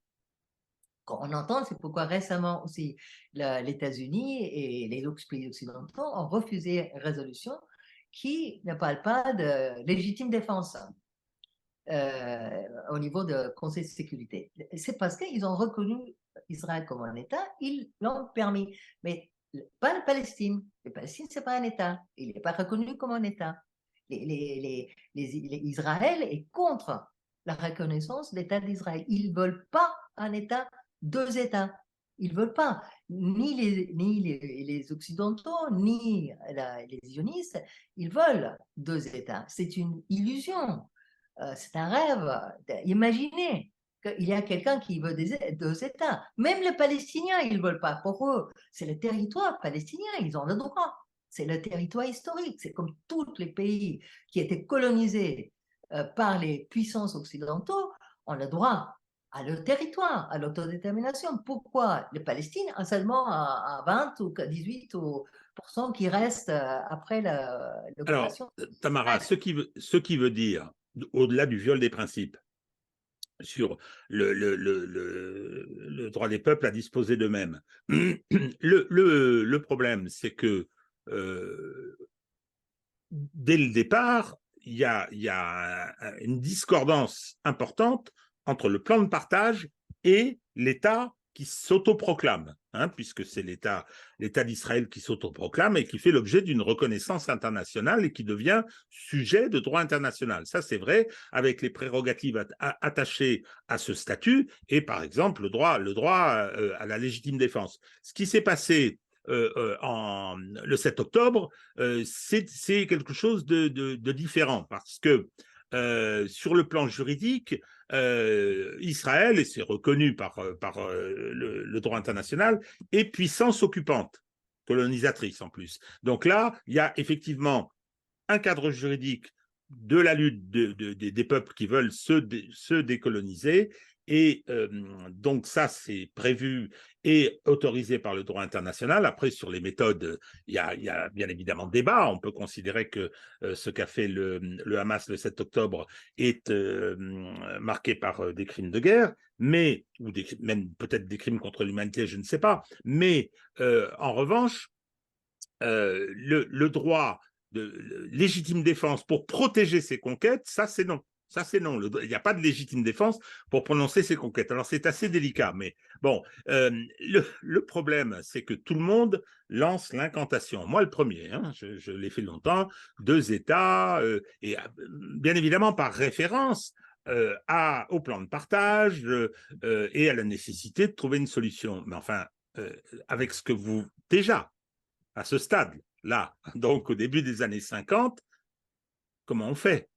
Quand on entend, c'est pourquoi récemment aussi les États-Unis et les autres pays occidentaux ont refusé une résolution qui ne parle pas de légitime défense au niveau du Conseil de sécurité. C'est parce qu'ils ont reconnu Israël comme un État, ils l'ont permis. Mais pas la Palestine. La Palestine, ce n'est pas un État. Il n'est pas reconnu comme un État. Israël est contre la reconnaissance de l'État d'Israël. Ils ne veulent pas un État, deux États. Ils ne veulent pas. Ni les Occidentaux, ni les sionistes, ils veulent deux États. C'est une illusion. C'est un rêve. Imaginez qu'il y a quelqu'un qui veut deux États. Même les Palestiniens, ils ne veulent pas. Pour eux, c'est le territoire palestinien, ils ont le droit. C'est le territoire historique. C'est comme tous les pays qui étaient colonisés par les puissances occidentaux ont le droit à leur territoire, à l'autodétermination. Pourquoi les Palestine a seulement à 20 ou 18% qui restent après
Alors,
l'occupation?
Tamara, ce qui veut dire, au-delà du viol des principes, sur le droit des peuples à disposer d'eux-mêmes. Le problème, c'est que dès le départ, il y a une discordance importante entre le plan de partage et l'État qui s'autoproclame, puisque c'est l'État d'Israël qui s'autoproclame et qui fait l'objet d'une reconnaissance internationale et qui devient sujet de droit international. Ça, c'est vrai, avec les prérogatives attachées à ce statut et, par exemple, le droit à la légitime défense. Ce qui s'est passé le 7 octobre, c'est quelque chose de différent parce que sur le plan juridique, Israël, et c'est reconnu par le droit international, est puissance occupante, colonisatrice en plus. Donc là, il y a effectivement un cadre juridique de la lutte des peuples qui veulent se décoloniser. Et donc ça, c'est prévu et autorisé par le droit international. Après, sur les méthodes, il y a bien évidemment débat. On peut considérer que ce qu'a fait le Hamas le 7 octobre est marqué par des crimes de guerre, mais, ou même peut-être des crimes contre l'humanité, je ne sais pas. Mais en revanche, le droit de légitime défense pour protéger ses conquêtes, ça c'est non. Ça, c'est non. Il n'y a pas de légitime défense pour prononcer ses conquêtes. Alors, c'est assez délicat, mais bon, le problème, c'est que tout le monde lance l'incantation. Moi, le premier, je l'ai fait longtemps, deux États, et bien évidemment par référence au plan de partage et à la nécessité de trouver une solution. Mais enfin, avec ce que vous, déjà, à ce stade-là, donc au début des années 50, comment on fait?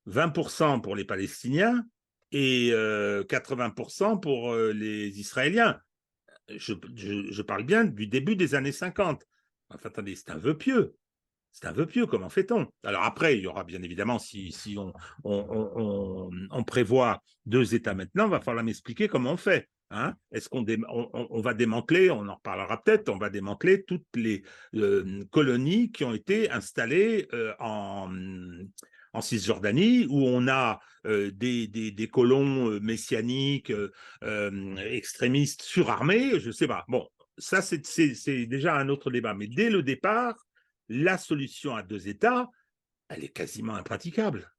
20% pour les Palestiniens et 80% pour les Israéliens. Je parle bien du début des années 50. Enfin, attendez, c'est un vœu pieux. C'est un vœu pieux, comment fait-on? Alors après, il y aura bien évidemment, si on prévoit deux États maintenant, il va falloir m'expliquer comment on fait. Est-ce on va démanteler, on en reparlera peut-être, on va démanteler toutes les colonies qui ont été installées en Cisjordanie, où on a des colons messianiques, extrémistes, surarmés, je ne sais pas. Bon, ça, c'est déjà un autre débat. Mais dès le départ, la solution à deux États, elle est quasiment impraticable.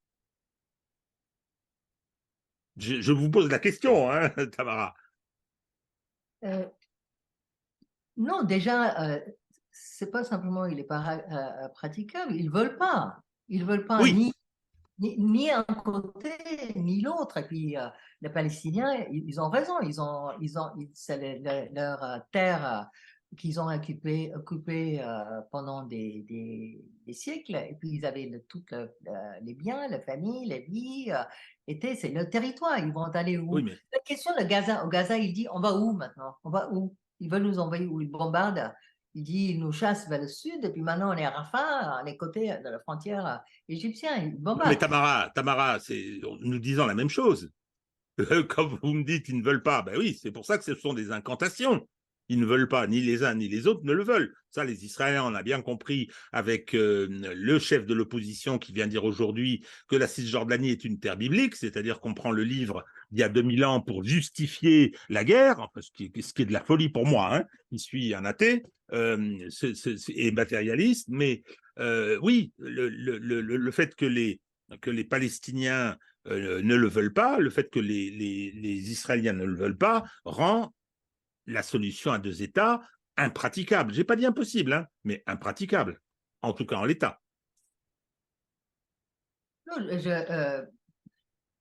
Je vous pose la question, hein, Tamara.
Euh, non, déjà, c'est pas simplement il n'est pas praticable, ils veulent pas. Ils veulent pas
Oui,
ni un côté ni l'autre. Et puis les Palestiniens, ils ont raison. C'est leur terre qu'ils ont occupée pendant des siècles. Et puis ils avaient tous les biens, la famille, la vie. C'est leur territoire. Ils vont aller
oui,
où?
mais
La question de Gaza. Au Gaza, il dit on va où maintenant? On va où? Ils veulent nous envoyer où? Ils bombardent. Il dit ils nous chassent vers le sud. Et puis maintenant on est à Rafah, à les côtés de la frontière égyptiens. Ils
non, mais
bombardent.
Tamara, nous disons la même chose. Quand vous me dites qu'ils ne veulent pas, ben oui, c'est pour ça que ce sont des incantations. Ils ne veulent pas, ni les uns ni les autres ne le veulent. Ça, les Israéliens, on a bien compris avec le chef de l'opposition qui vient dire aujourd'hui que la Cisjordanie est une terre biblique, c'est-à-dire qu'on prend le livre d'il y a 2000 ans pour justifier la guerre, ce qui est de la folie pour moi, hein, qui suis un athée et matérialiste. Mais oui, le fait que les Palestiniens ne le veulent pas, le fait que les Israéliens ne le veulent pas, rend la solution à deux États impraticable. Je n'ai pas dit impossible, hein, mais impraticable, en tout cas en l'état.
Non,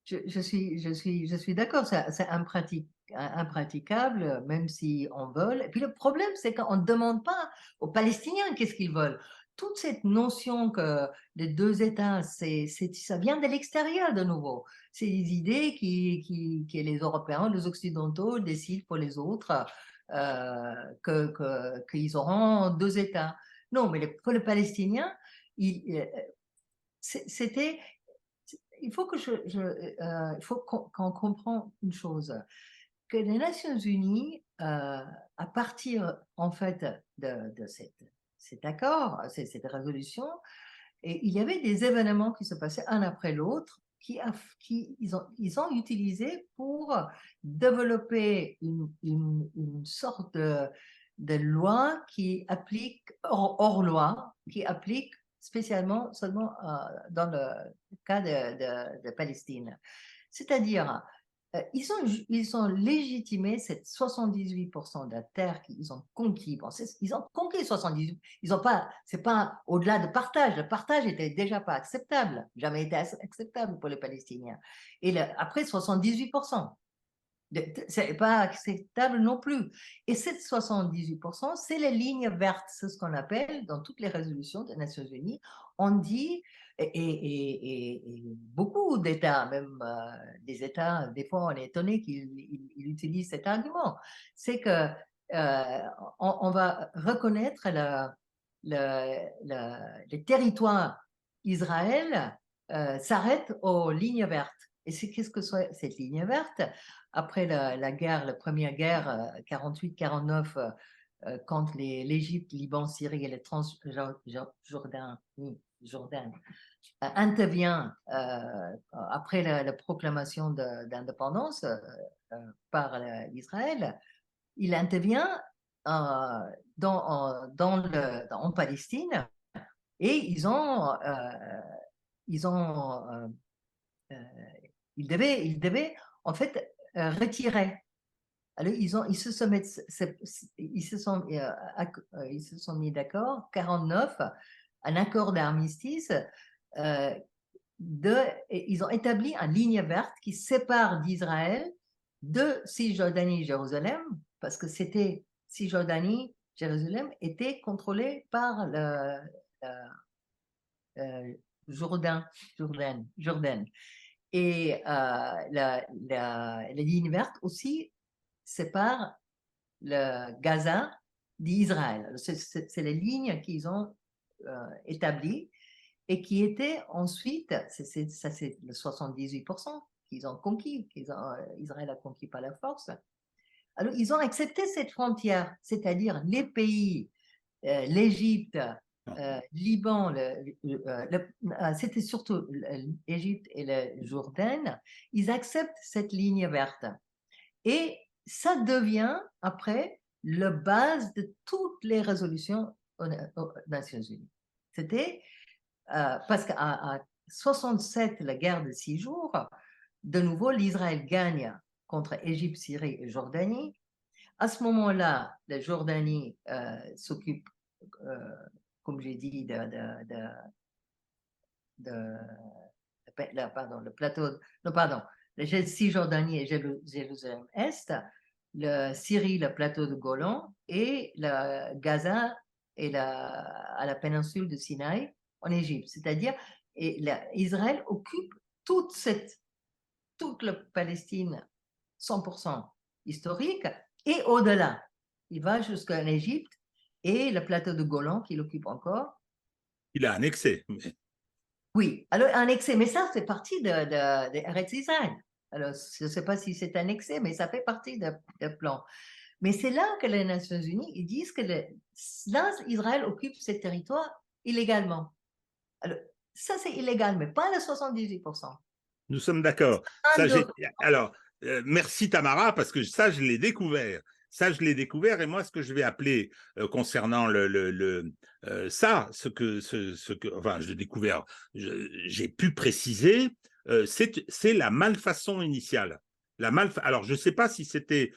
je suis d'accord, c'est impraticable, même si on veut. Et puis le problème, c'est qu'on ne demande pas aux Palestiniens qu'est-ce qu'ils veulent. Toute cette notion que les deux États, ça vient de l'extérieur de nouveau. C'est des idées que les Européens, les Occidentaux décident pour les autres qu'ils auront deux États. Non, mais pour les Palestiniens, c'était il faut il faut qu'on comprenne une chose, que les Nations Unies, à partir en fait de cet accord, cette résolution, et il y avait des événements qui se passaient un après l'autre, ils ont utilisé pour développer une sorte de loi qui applique hors loi, qui applique spécialement seulement dans le cas de Palestine. C'est-à-dire, ils ont légitimé cette 78% de la terre qu'ils ont conquis. Bon, ils ont conquis 78%. Ils ont pas, c'est pas au-delà de partage. Le partage était déjà pas acceptable, jamais été acceptable pour les Palestiniens. Et après 78%. C'est pas acceptable non plus. Et ces 78%, c'est les lignes vertes, c'est ce qu'on appelle dans toutes les résolutions des Nations Unies. On dit, et beaucoup d'États, même des États, des fois on est étonné qu'ils utilisent cet argument, c'est que on va reconnaître le territoire Israël s'arrête aux lignes vertes. Et c'est qu'est-ce que c'est cette ligne verte? Après la guerre, la première guerre, 48-49, quand l'Égypte, Liban, Syrie et le Transjordan intervient après la proclamation d'indépendance par Israël, il intervient en Palestine et ils ont euh, ils devaient en fait retirer. Alors, ils se sont ils se sont mis d'accord, 49, un accord d'armistice, euh, ils ont établi une ligne verte qui sépare d'Israël de Cisjordanie et Jérusalem, parce que Cisjordanie, Jérusalem était contrôlé par euh, Jourdain. Et la ligne verte aussi sépare le Gaza d'Israël. C'est les lignes qu'ils ont établies et qui étaient ensuite, ça c'est le 78% qu'ils ont conquis, Israël a conquis par la force. Alors ils ont accepté cette frontière, c'est-à-dire les pays, l'Égypte, Liban, c'était surtout l'Égypte et le Jourdain, ils acceptent cette ligne verte. Et ça devient après la base de toutes les résolutions aux Nations Unies. C'était parce qu'à 67, la guerre de 6 jours, de nouveau, l'Israël gagne contre Égypte, Syrie et Jordanie. À ce moment-là, la Jordanie s'occupe, comme j'ai dit, pardon, le plateau, non, pardon, la Cisjordanie et Jérusalem-Est, le Syrie, le plateau de Golan, et la Gaza et à la péninsule de Sinaï en Égypte. C'est-à-dire, Israël occupe toute la Palestine 100% historique et au-delà. Il va jusqu'en Égypte et le plateau de Golan qu'il occupe encore.
Il a annexé.
Oui, alors annexé, mais ça, c'est partie de Eretz Israël. Alors, je ne sais pas si c'est annexé, mais ça fait partie de plan. Mais c'est là que les Nations Unies ils disent que là, Israël occupe ces territoires illégalement. Alors, ça, c'est illégal, mais pas le 78%.
Nous sommes d'accord. Alors, merci Tamara, parce que ça, je l'ai découvert. Ça, je l'ai découvert, et moi, ce que je vais appeler concernant ça, enfin, je l'ai découvert, j'ai pu préciser, c'est la malfaçon initiale. Alors, je ne sais pas si c'était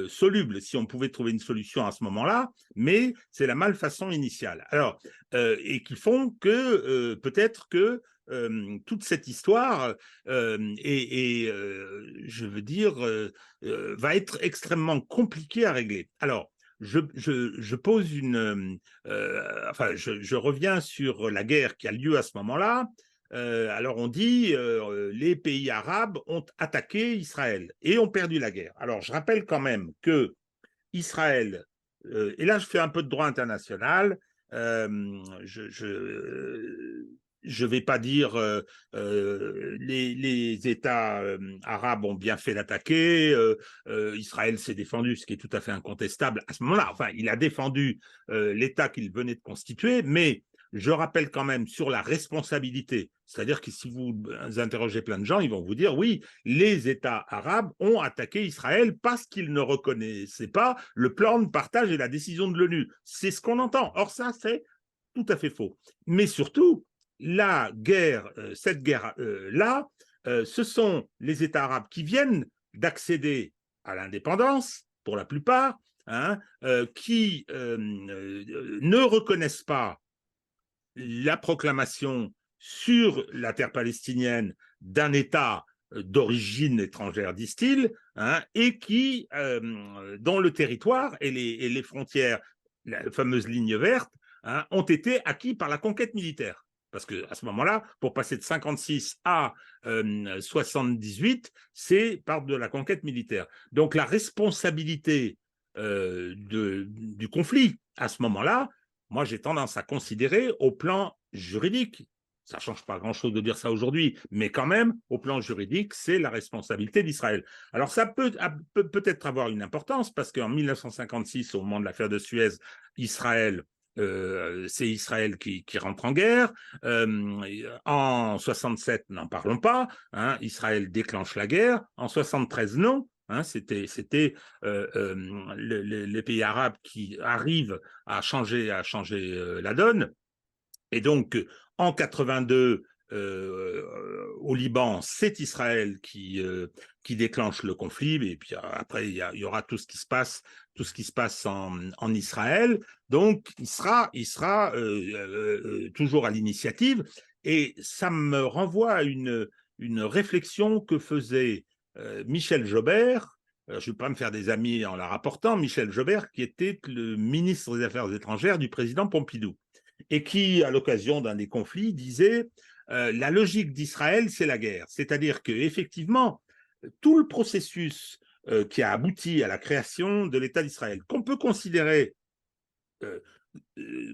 soluble, si on pouvait trouver une solution à ce moment-là, mais c'est la malfaçon initiale. Alors, et qui font que peut-être que toute cette histoire je veux dire, va être extrêmement compliquée à régler. Alors, je pose enfin, je reviens sur la guerre qui a lieu à ce moment-là. Alors, on dit les pays arabes ont attaqué Israël et ont perdu la guerre. Alors, je rappelle quand même que Israël, et là, je fais un peu de droit international. Je ne vais pas dire les États arabes ont bien fait d'attaquer, Israël s'est défendu, ce qui est tout à fait incontestable à ce moment-là. Enfin, il a défendu l'État qu'il venait de constituer, mais je rappelle quand même sur la responsabilité, c'est-à-dire que si vous interrogez plein de gens, ils vont vous dire oui, les États arabes ont attaqué Israël parce qu'ils ne reconnaissaient pas le plan de partage et la décision de l'ONU. C'est ce qu'on entend. Or, ça, c'est tout à fait faux. Mais surtout, la guerre, cette guerre-là, ce sont les États arabes qui viennent d'accéder à l'indépendance, pour la plupart, hein, qui ne reconnaissent pas la proclamation sur la terre palestinienne d'un État d'origine étrangère, disent-ils, hein, et qui, dont le territoire et les frontières, la fameuse ligne verte, hein, ont été acquis par la conquête militaire. Parce qu'à ce moment-là, pour passer de 56 à 78, c'est par de la conquête militaire. Donc la responsabilité du conflit à ce moment-là, moi j'ai tendance à considérer au plan juridique, ça ne change pas grand-chose de dire ça aujourd'hui, mais quand même, au plan juridique, c'est la responsabilité d'Israël. Alors ça peut peut-être avoir une importance, parce qu'en 1956, au moment de l'affaire de Suez, Israël c'est Israël qui rentre en guerre. En 67, n'en parlons pas. Hein, Israël déclenche la guerre. En 73, non. Hein, c'était les pays arabes qui arrivent à changer la donne. Et donc, en 82, au Liban, c'est Israël qui déclenche le conflit, et puis après, il y aura tout ce qui se passe en Israël. Donc, il sera toujours à l'initiative, et ça me renvoie à une réflexion que faisait Michel Jobert. Je ne vais pas me faire des amis en la rapportant, Michel Jobert, qui était le ministre des Affaires étrangères du président Pompidou, et qui, à l'occasion d'un des conflits, disait la logique d'Israël, c'est la guerre. C'est-à-dire qu'effectivement, tout le processus qui a abouti à la création de l'État d'Israël, qu'on peut considérer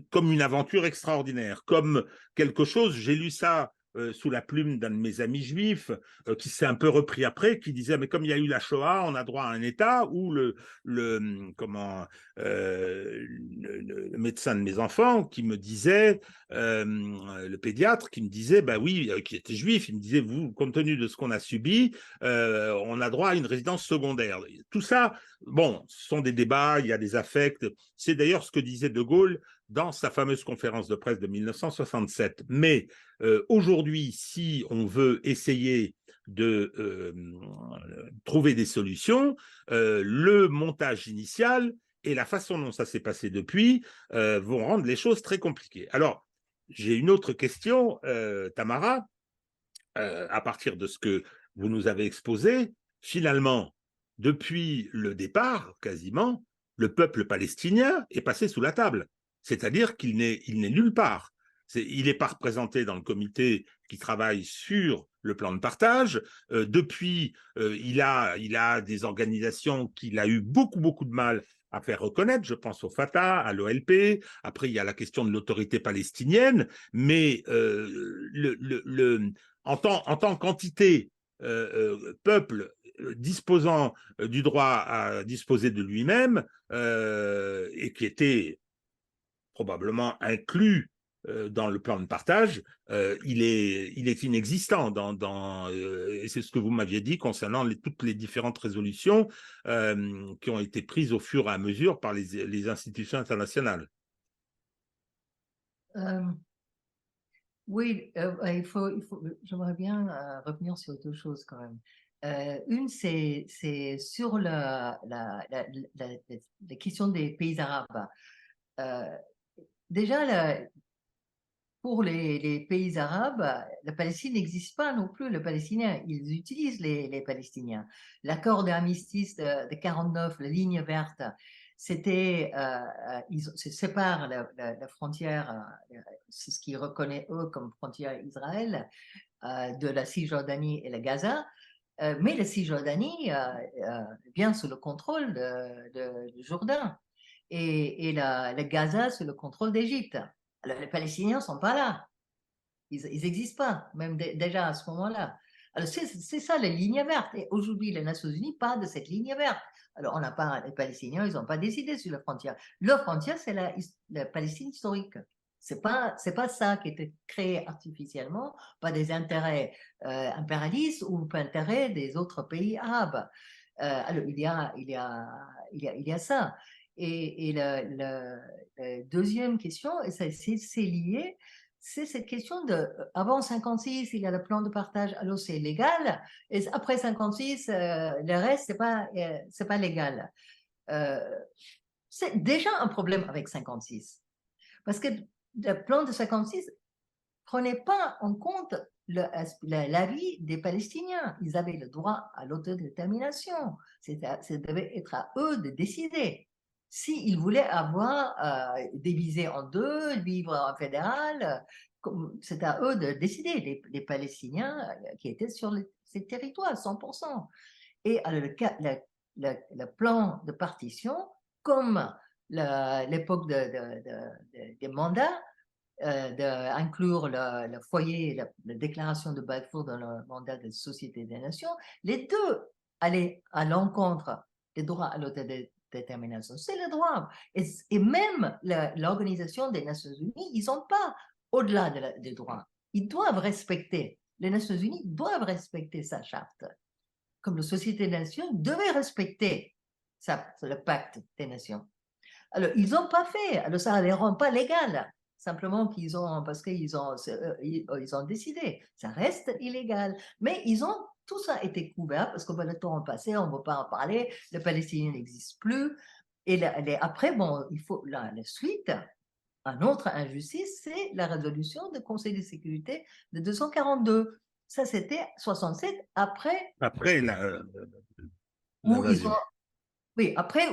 comme une aventure extraordinaire, comme quelque chose, j'ai lu ça sous la plume d'un de mes amis juifs, qui s'est un peu repris après, qui disait, mais comme il y a eu la Shoah, on a droit à un État où le médecin de mes enfants qui me disait, le pédiatre qui me disait, bah oui, qui était juif, il me disait, vous, compte tenu de ce qu'on a subi, on a droit à une résidence secondaire. Tout ça, bon, ce sont des débats, il y a des affects. C'est d'ailleurs ce que disait De Gaulle dans sa fameuse conférence de presse de 1967. Mais aujourd'hui, si on veut essayer de trouver des solutions, le montage initial et la façon dont ça s'est passé depuis vont rendre les choses très compliquées. Alors, j'ai une autre question, Tamara, à partir de ce que vous nous avez exposé. Finalement, depuis le départ, quasiment, le peuple palestinien est passé sous la table. C'est-à-dire qu'il n'est nulle part. Il n'est pas représenté dans le comité qui travaille sur le plan de partage. Depuis, il a des organisations qu'il a eu beaucoup de mal à faire reconnaître. Je pense au Fatah, à l'OLP. Après, il y a la question de l'autorité palestinienne. Mais en tant qu'entité, peuple disposant du droit à disposer de lui-même et qui était probablement inclus dans le plan de partage, il est inexistant et c'est ce que vous m'aviez dit concernant toutes les différentes résolutions qui ont été prises au fur et à mesure par les institutions internationales.
Oui, j'aimerais bien revenir sur deux choses quand même. Une, c'est sur la question des pays arabes. Déjà, pour les pays arabes, la Palestine n'existe pas non plus, le Palestinien. Ils utilisent les Palestiniens. L'accord d'armistice de 49, la ligne verte, c'était, ils se séparent la frontière, c'est ce qu'ils reconnaissent eux comme frontière Israël, de la Cisjordanie et la Gaza. Mais la Cisjordanie vient sous le contrôle de Jourdain et la Gaza sous le contrôle d'Égypte. Alors, les Palestiniens ne sont pas là. Ils n'existent pas, même déjà à ce moment-là. Alors, c'est ça la ligne verte. Et aujourd'hui, les Nations Unies parlent de cette ligne verte. Alors, on n'a pas, les Palestiniens, ils n'ont pas décidé sur la frontière. Leur frontière, c'est la Palestine historique. C'est pas ça qui a été créé artificiellement, pas des intérêts impérialistes ou pas intérêts des autres pays arabes. Alors, il y a ça. Et la deuxième question, et c'est lié, c'est cette question de, avant 56, il y a le plan de partage, alors c'est légal, et après 56, le reste, c'est pas légal. C'est déjà un problème avec 56, parce que le plan de 56 prenait pas en compte l'avis des Palestiniens. Ils avaient le droit à l'autodétermination. Ça devait être à eux de décider. S'ils voulaient avoir divisé en deux, vivre en fédéral, c'est à eux de décider, les Palestiniens qui étaient sur ces territoires, 100%. Et alors, le plan de partition, comme l'époque des mandats, d'inclure le foyer, la déclaration de Balfour dans le mandat de Société des Nations, les deux allaient à l'encontre des droits à l'autodétermination. C'est le droit. Et même l'Organisation des Nations Unies, ils n'ont pas au-delà des droits. Ils doivent respecter, les Nations Unies doivent respecter sa charte. Comme la Société des Nations devait respecter le pacte des nations. Alors, ils n'ont pas fait. Alors, ça ne les rend pas légal. Simplement parce qu'ils ont décidé. Ça reste illégal. Mais tout ça a été couvert parce que le temps passé, on ne veut pas en parler. Le Palestinien n'existe plus. Et après, bon, il faut la suite. Un autre injustice, c'est la résolution du Conseil de sécurité de 242. Ça, c'était 67 après.
Après
Où
l'invasion.
oui, après,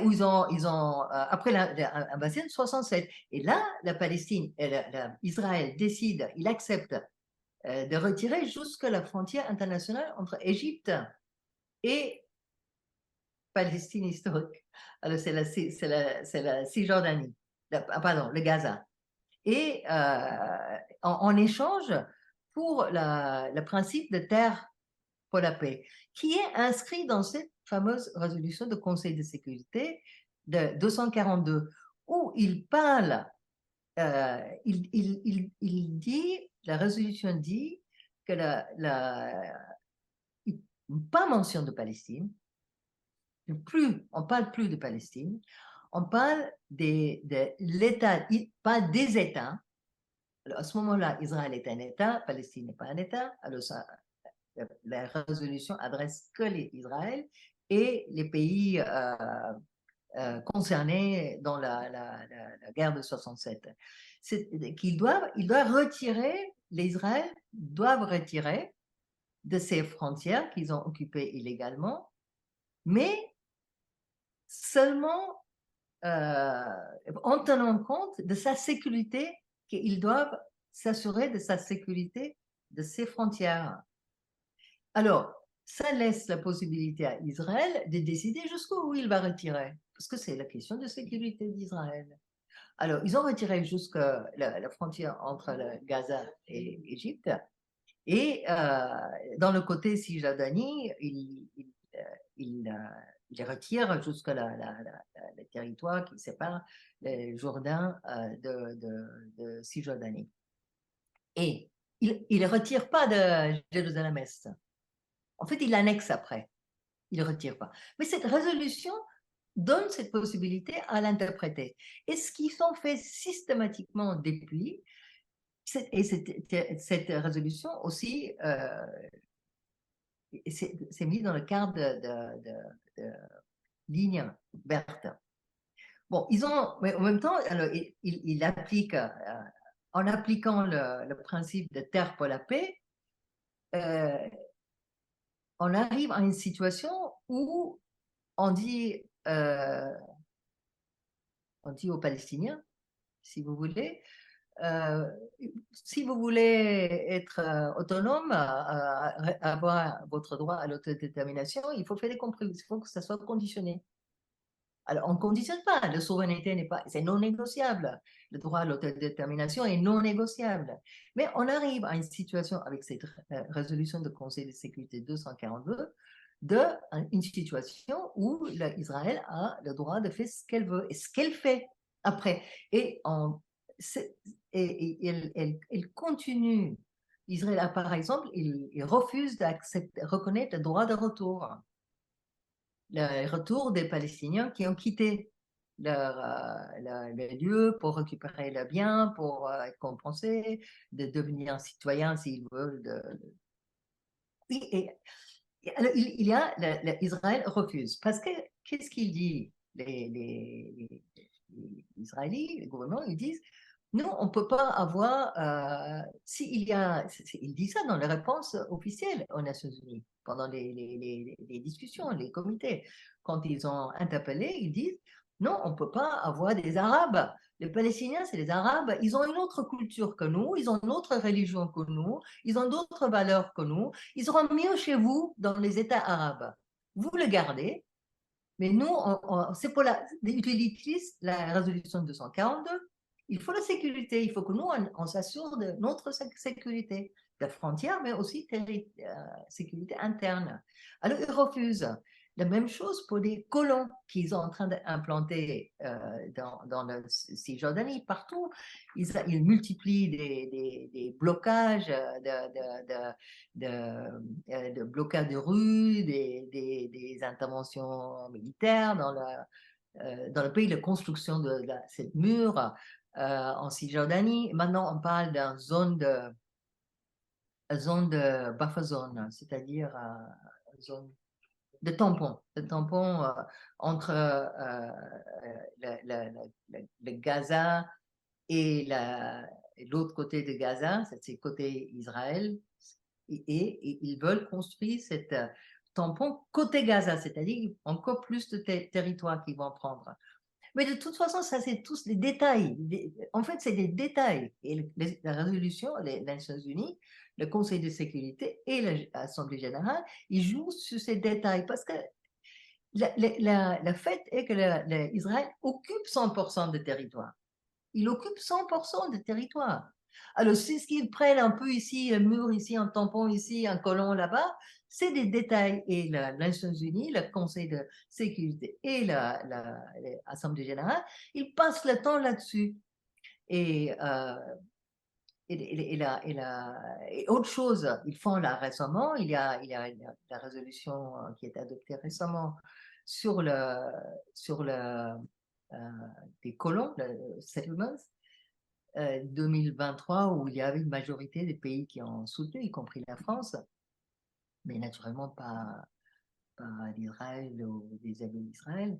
après l'invasion de 67. Et là, la Palestine, Israël décide, il accepte de retirer jusqu'à la frontière internationale entre Égypte et Palestine historique. Alors, c'est la Cisjordanie, pardon, le Gaza. Et en échange, pour le principe de terre pour la paix, qui est inscrit dans cette fameuse résolution du Conseil de sécurité de 242, où il parle, il dit, la résolution dit que pas mention de Palestine, on parle plus de Palestine, on parle de l'État, pas des États. Alors, à ce moment-là, Israël est un État, Palestine n'est pas un État. Alors, la résolution adresse que Israël et les pays concernés dans la guerre de 67. Ils doivent retirer, les Israéliens doivent retirer de ces frontières qu'ils ont occupées illégalement, mais seulement en tenant compte de sa sécurité, qu'ils doivent s'assurer de sa sécurité de ses frontières. Alors, ça laisse la possibilité à Israël de décider jusqu'où il va retirer, parce que c'est la question de sécurité d'Israël. Alors, ils ont retiré jusqu'à la frontière entre Gaza et l'Égypte, et dans le côté Cisjordanie, ils retirent jusqu'à le territoire qui sépare le Jourdain de Cisjordanie. Et il ne retire pas de Jérusalem-Est. En fait, il l'annexe après. Il ne retire pas. Mais cette résolution donne cette possibilité à l'interpréter. Et ce qu'ils ont fait systématiquement depuis, et cette résolution aussi c'est mis dans le cadre de ligne verte. Bon, mais en même temps, alors, il applique, en appliquant le principe de terre pour la paix, on arrive à une situation où on dit aux Palestiniens, si vous voulez, si vous voulez être autonome, avoir votre droit à l'autodétermination, il faut faire des compromis, il faut que ça soit conditionné. Alors, on ne conditionne pas, la souveraineté n'est pas, c'est non négociable. Le droit à l'autodétermination est non négociable. Mais on arrive à une situation avec cette résolution du Conseil de sécurité 242, une situation où Israël a le droit de faire ce qu'elle veut et ce qu'elle fait après. Et elle continue. Israël, par exemple, il refuse de reconnaître le droit de retour. Le retour des Palestiniens qui ont quitté le lieu pour récupérer leurs biens, pour être compensés, de devenir citoyens s'ils veulent. Alors, Israël refuse. Parce que, qu'est-ce qu'il dit les Israéliens, les gouvernements, ils disent, nous, on ne peut pas avoir, il dit ça dans les réponses officielles aux Nations Unies, pendant les discussions, les comités. Quand ils ont interpellé, ils disent, non, on ne peut pas avoir des Arabes. Les Palestiniens, c'est les Arabes, ils ont une autre culture que nous, ils ont une autre religion que nous, ils ont d'autres valeurs que nous, ils seront mieux chez vous dans les États arabes. Vous le gardez, mais nous, c'est pour utilise la résolution 242. Il faut la sécurité, il faut que nous, on s'assure de notre sécurité, de frontières, mais aussi sécurité interne. Alors, ils refusent. La même chose pour les colons qu'ils sont en train d'implanter dans la Cisjordanie, partout. Ils multiplient des blocages, de blocages de rues, des interventions militaires dans le pays, la construction de cette mur en Cisjordanie. Maintenant, on parle d'une zone de buffer zone, c'est-à-dire zone de tampon entre le Gaza et l'autre côté de Gaza, c'est le côté Israël, et ils veulent construire cet tampon côté Gaza, c'est-à-dire encore plus de territoire qu'ils vont prendre. Mais de toute façon, ça, c'est tous des détails. En fait, c'est des détails. Et la résolution, les Nations Unies, le Conseil de sécurité et l'Assemblée générale, ils jouent sur ces détails parce que le fait est que Israël occupe 100% de territoire. Il occupe 100% de territoire. Alors, c'est ce qu'ils prennent un peu ici, un mur ici, un tampon ici, un colon là-bas, c'est des détails. Et les Nations Unies, le Conseil de sécurité et l'Assemblée générale, ils passent le temps là-dessus. Et, et autre chose, ils font là récemment, il y a la résolution qui est adoptée récemment sur euh, des colons, le settlements, 2023, où il y avait une majorité des pays qui ont soutenu, y compris la France, mais naturellement pas l'Israël ou des amis d'Israël.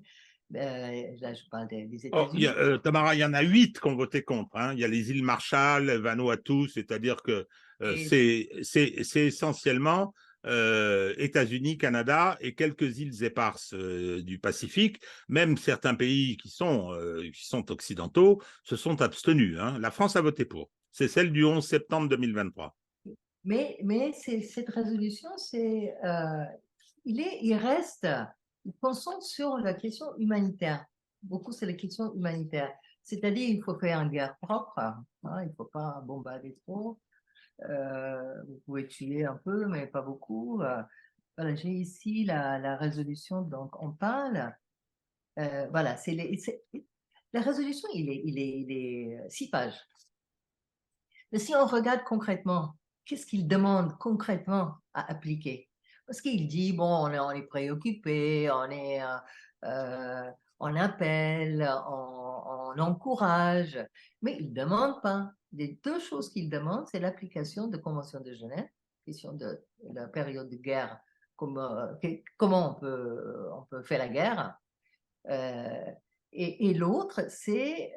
Là, je parle des
Oh,
États-Unis.
Tamara, il y en a 8 qui ont voté contre, hein. Il y a les îles Marshall, Vanuatu, c'est-à-dire que
Et,
c'est essentiellement États-Unis, Canada et quelques îles éparses du Pacifique. Même certains pays qui sont occidentaux se sont abstenus, hein. La France a voté pour. C'est celle du 11 septembre 2023.
mais cette résolution, il reste, il concentre sur la question humanitaire. Beaucoup, c'est la question humanitaire. C'est-à-dire, il faut faire une guerre propre, hein, il ne faut pas bombarder trop. Vous pouvez tuer un peu, mais pas beaucoup. Voilà, j'ai ici la résolution dont on parle. Voilà, la résolution, il est 6 pages. Mais si on regarde concrètement, qu'est-ce qu'il demande concrètement à appliquer? Parce qu'il dit, bon, on est préoccupé, on appelle, on encourage, mais il ne demande pas. Les deux choses qu'il demande, c'est l'application de la Convention de Genève, question de la période de guerre, comment on peut faire la guerre, euh, et l'autre, c'est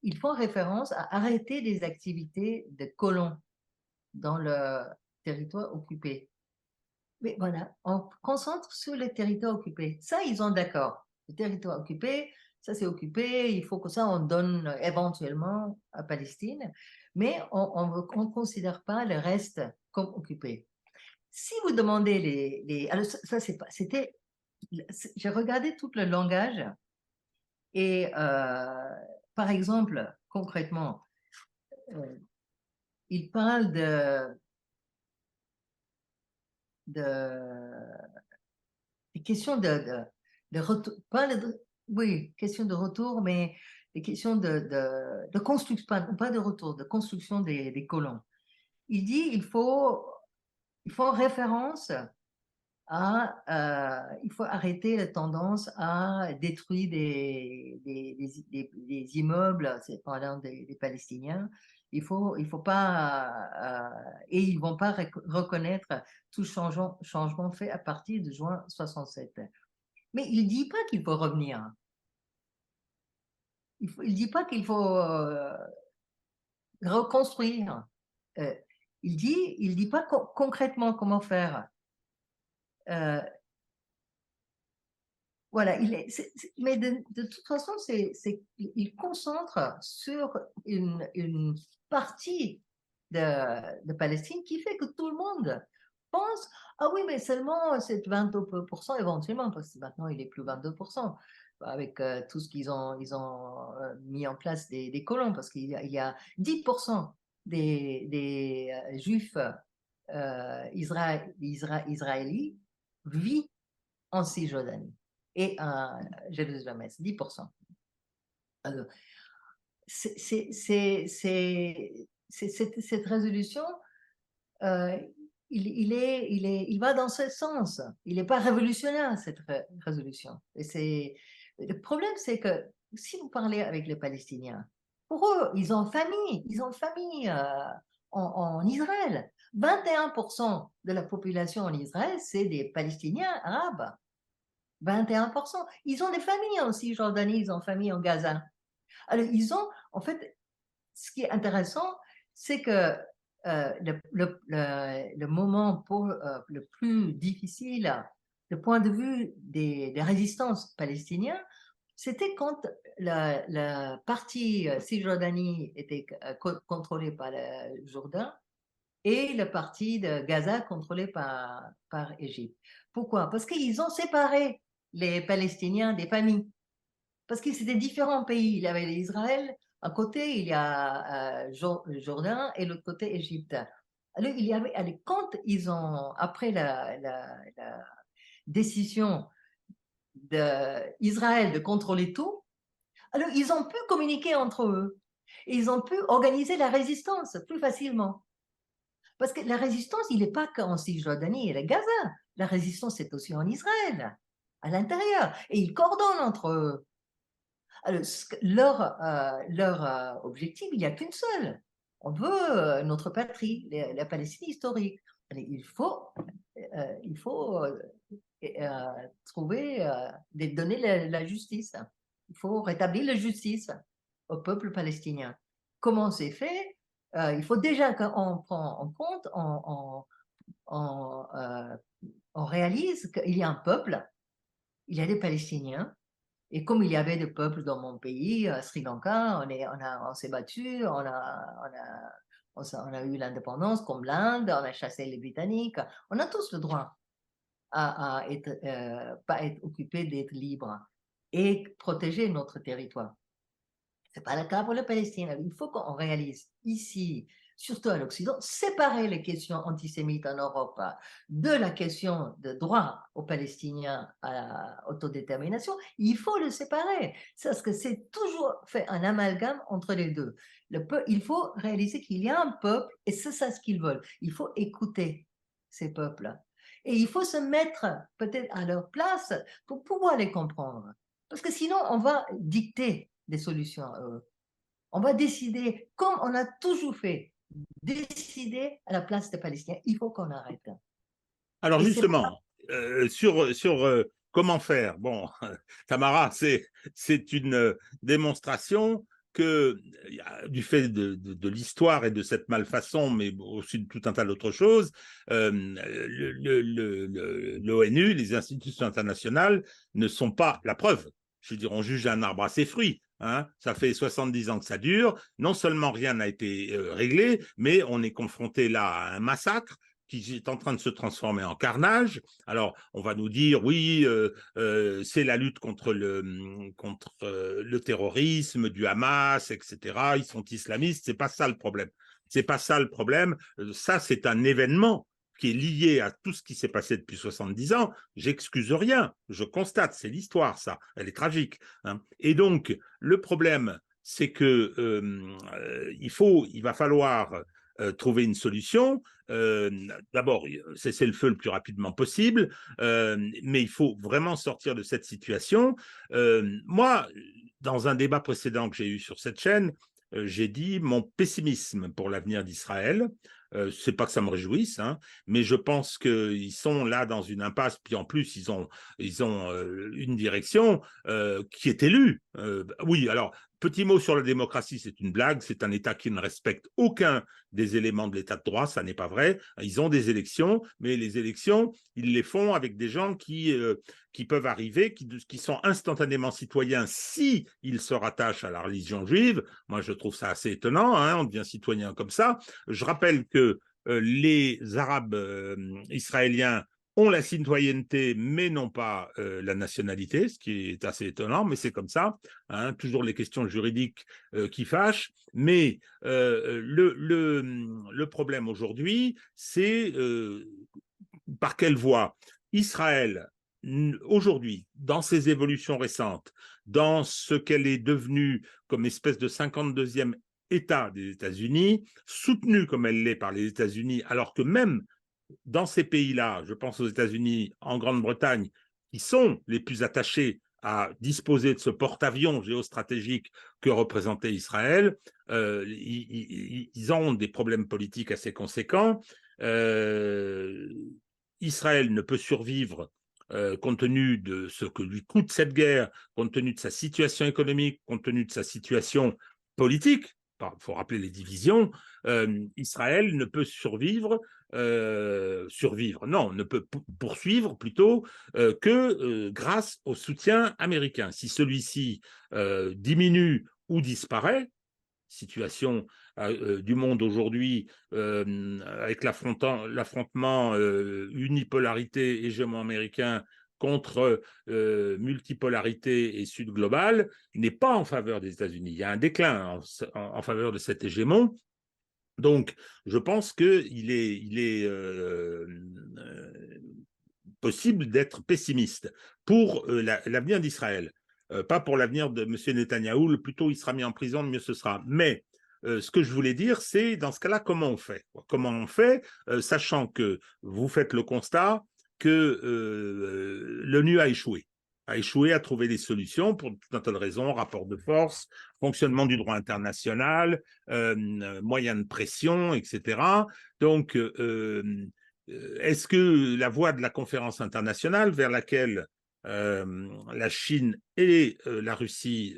ils font référence à arrêter des activités de colons dans le territoire occupé. Mais voilà, on concentre sur les territoires occupés. Ça, ils sont d'accord. Le territoire occupé, ça c'est occupé, il faut que ça on donne éventuellement à Palestine, mais on ne considère pas le reste comme occupé. Si vous demandez alors ça c'est pas, c'était, j'ai regardé tout le langage. Et par exemple, concrètement, euh, il parle de, des questions de retour, pas oui, question de retour, mais des questions de construction, pas de retour, de construction des colons. Il dit il faut référence il faut arrêter la tendance à détruire des immeubles, c'est pendant des Palestiniens. Il faut pas, et ils vont pas reconnaître tout changement fait à partir de juin 67. Mais il dit pas qu'il faut revenir. Il dit pas qu'il faut reconstruire. Euh, il dit pas concrètement comment faire. Euh, Voilà, mais de toute façon, il concentre sur une partie de Palestine qui fait que tout le monde pense, ah oui, mais seulement c'est 22% éventuellement, parce que maintenant il est plus 22%, avec tout ce ils ont mis en place des colons, parce il y a 10% des Juifs israéliens vivent en Cisjordanie et à Jérusalem-Est, 10%. Alors, cette résolution, euh, il va dans ce sens. Il n'est pas révolutionnaire, cette résolution. Le problème, c'est que si vous parlez avec les Palestiniens, pour eux, ils ont famille en Israël. 21% de la population en Israël, c'est des Palestiniens arabes. 21%. Ils ont des familles en Cisjordanie, ils ont famille en Gaza. Alors, en fait, ce qui est intéressant, c'est que le moment le plus difficile, le point de vue des résistances palestiniennes, c'était quand la partie Cisjordanie était contrôlée par le Jourdain et la partie de Gaza contrôlée par Égypte. Pourquoi? Parce qu'ils ont séparé les Palestiniens des familles. Parce que c'était différents pays. Il y avait l'Israël Un côté, il y a Jourdain et l'autre côté, Égypte. Alors, il y avait, allez, quand ils ont, après la décision d'Israël de contrôler tout, alors ils ont pu communiquer entre eux. Et ils ont pu organiser la résistance plus facilement. Parce que la résistance, il n'est pas qu'en Cisjordanie et la Gaza. La résistance, c'est aussi en Israël, à l'intérieur. Et ils coordonnent entre eux. Alors, leur objectif, il n'y a qu'une seule. On veut notre patrie, la Palestine historique. Allez, il faut trouver, donner la justice. Il faut rétablir la justice au peuple palestinien. Comment c'est fait? Il faut déjà qu'on prend en compte, on réalise qu'il y a un peuple, il y a des Palestiniens, et comme il y avait des peuples dans mon pays, Sri Lanka, on s'est battu, on a eu l'indépendance comme l'Inde, on a chassé les Britanniques. On a tous le droit à être, pas être occupé, d'être libre et protéger notre territoire. Ce n'est pas le cas pour la Palestine. Il faut qu'on réalise ici, surtout à l'Occident, séparer les questions antisémites en Europe de la question de droit aux Palestiniens à l'autodétermination. Il faut le séparer, parce que c'est toujours fait un amalgame entre les deux. Il faut réaliser qu'il y a un peuple et c'est ça ce qu'ils veulent. Il faut écouter ces peuples. Et il faut se mettre peut-être à leur place pour pouvoir les comprendre. Parce que sinon, on va dicter des solutions à eux. On va décider, comme on a toujours fait, décider à la place des Palestiniens. Il faut qu'on arrête.
Alors
Et c'est pas...
justement, sur comment faire, bon, Tamara, c'est une démonstration que, du fait de l'histoire et de cette malfaçon, mais aussi de tout un tas d'autres choses, l'ONU, les institutions internationales ne sont pas la preuve. Je veux dire, on juge un arbre à ses fruits. Hein, ça fait 70 ans que ça dure. Non seulement rien n'a été réglé, mais on est confronté là à un massacre qui est en train de se transformer en carnage. Alors, on va nous dire, oui, c'est la lutte contre le terrorisme du Hamas, etc. Ils sont islamistes. C'est pas ça le problème. C'est pas ça le problème. Ça, c'est un événement qui est lié à tout ce qui s'est passé depuis 70 ans. J'excuse rien. Je constate, c'est l'histoire, ça. Elle est tragique. Hein. Et donc, le problème, c'est que il va falloir trouver une solution. D'abord, cesser le feu le plus rapidement possible, mais il faut vraiment sortir de cette situation. Moi, dans un débat précédent que j'ai eu sur cette chaîne, j'ai dit mon pessimisme pour l'avenir d'Israël. C'est pas que ça me réjouisse, hein, mais je pense qu'ils sont là dans une impasse. Puis en plus, ils ont une direction qui est élue. Oui, alors petit mot sur la démocratie, c'est une blague. C'est un État qui ne respecte aucun des éléments de l'État de droit. Ça n'est pas vrai. Ils ont des élections, mais les élections, ils les font avec des gens qui peuvent arriver, qui sont instantanément citoyens si ils se rattachent à la religion juive. Moi, je trouve ça assez étonnant. Hein, on devient citoyen comme ça. Je rappelle que les Arabes israéliens ont la citoyenneté, mais non pas la nationalité, ce qui est assez étonnant, mais c'est comme ça. Hein, toujours les questions juridiques qui fâchent. Mais le problème aujourd'hui, c'est par quelle voie Israël, aujourd'hui, dans ses évolutions récentes, dans ce qu'elle est devenue comme espèce de 52e État des États-Unis, soutenu comme elle l'est par les États-Unis, alors que même dans ces pays-là, je pense aux États-Unis, en Grande-Bretagne, qui sont les plus attachés à disposer de ce porte-avions géostratégique que représentait Israël, ils ont des problèmes politiques assez conséquents. Israël ne peut survivre compte tenu de ce que lui coûte cette guerre, compte tenu de sa situation économique, compte tenu de sa situation politique. Il faut rappeler les divisions. Israël ne peut non, ne peut poursuivre plutôt que grâce au soutien américain. Si celui-ci diminue ou disparaît, situation du monde aujourd'hui avec l'affrontement unipolarité hégémon américain contre multipolarité et Sud global n'est pas en faveur des États-Unis. Il y a un déclin en faveur de cet hégémon. Donc, je pense qu'il est possible d'être pessimiste pour l'avenir d'Israël, pas pour l'avenir de M. Netanyahou. Le plus tôt il sera mis en prison, le mieux ce sera. Mais ce que je voulais dire, c'est dans ce cas-là, comment on fait? Comment on fait, sachant que vous faites le constat que l'ONU a échoué à trouver des solutions pour tout un tas de raisons, rapport de force, fonctionnement du droit international, moyens de pression, etc. Donc, est-ce que la voie de la conférence internationale vers laquelle la Chine et la Russie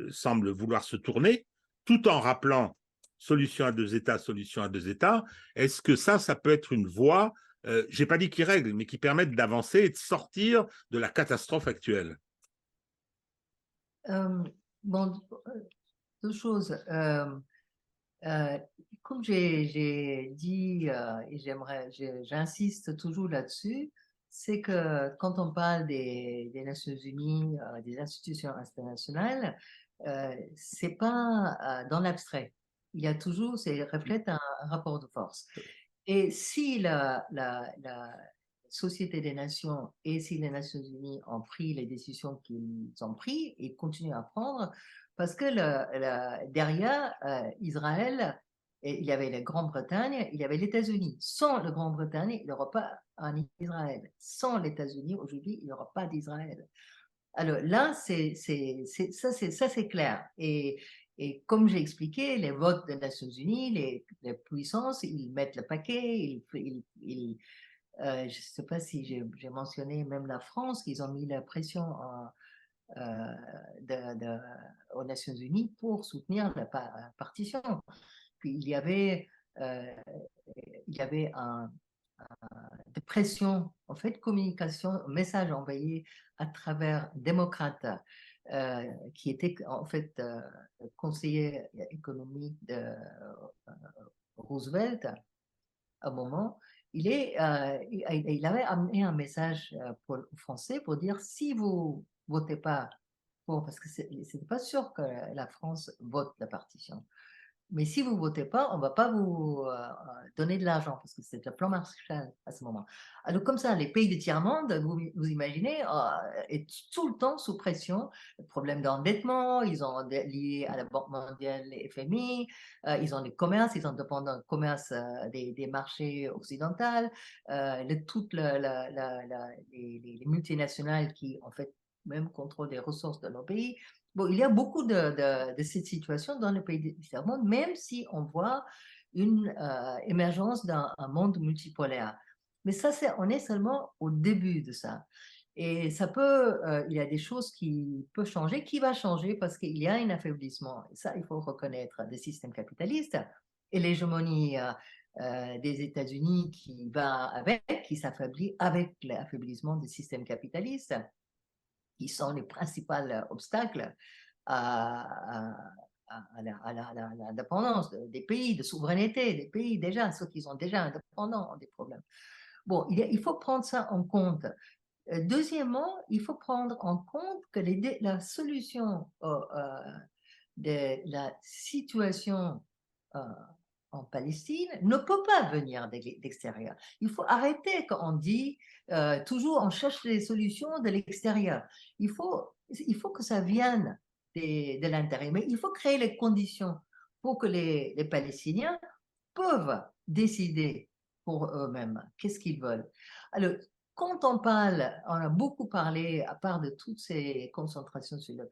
semblent vouloir se tourner, tout en rappelant solution à deux États, est-ce que ça peut être une voie, je n'ai pas dit qui règle, mais qui permette d'avancer et de sortir de la catastrophe actuelle?
Bon, deux choses. Comme j'ai dit, et j'insiste toujours là-dessus, c'est que quand on parle des Nations Unies, des institutions internationales, c'est pas dans l'abstrait. Il y a toujours, c'est reflète un rapport de force. Et si la Société des Nations et si les Nations Unies ont pris les décisions qu'ils ont prises et continuent à prendre, parce que derrière Israël, il y avait la Grande-Bretagne, il y avait les États-Unis. Sans la Grande-Bretagne, il n'y aura pas un Israël. Sans les États-Unis, aujourd'hui, il n'y aura pas d'Israël. Alors là, ça c'est clair. Et comme j'ai expliqué, les votes des Nations Unies, les puissances, ils mettent le paquet, je ne sais pas si j'ai mentionné même la France, qu'ils ont mis la pression aux Nations Unies pour soutenir la partition. Puis euh, il y avait de pression, en fait, communication, message envoyé à travers démocrate qui était en fait conseiller économique de Roosevelt à un moment. Il avait amené un message pour les Français pour dire si vous votez pas pour, parce que c'était pas sûr que la France vote la partition. Mais si vous ne votez pas, on ne va pas vous donner de l'argent parce que c'est le plan Marshall à ce moment. Alors comme ça, les pays de tiers-monde, vous imaginez, est tout le temps sous pression. Problème d'endettement, ils ont lié à la Banque mondiale, les FMI, ils ont des commerces, ils ont dépendant du commerce des marchés occidentaux, toutes les multinationales qui en fait même contrôlent les ressources de nos pays. Bon, il y a beaucoup de cette situation dans le pays du tiers-monde, même si on voit une émergence d'un monde multipolaire. Mais ça, on est seulement au début de ça. Et il y a des choses qui peuvent changer, qui va changer parce qu'il y a un affaiblissement. Et ça, il faut reconnaître des systèmes capitalistes et l'hégémonie des États-Unis qui s'affaiblit avec l'affaiblissement des systèmes capitalistes qui sont les principaux obstacles à l'indépendance des pays, de souveraineté des pays, déjà, ceux qui sont déjà indépendants ont des problèmes. Bon, il faut prendre ça en compte. Deuxièmement, il faut prendre en compte que la solution de la situation en Palestine ne peut pas venir d'extérieur. Il faut arrêter quand on dit toujours on cherche des solutions de l'extérieur. Il faut que ça vienne de l'intérieur, mais il faut créer les conditions pour que les Palestiniens peuvent décider pour eux-mêmes qu'est-ce qu'ils veulent. Alors, quand on a beaucoup parlé, à part de toutes ces concentrations sur le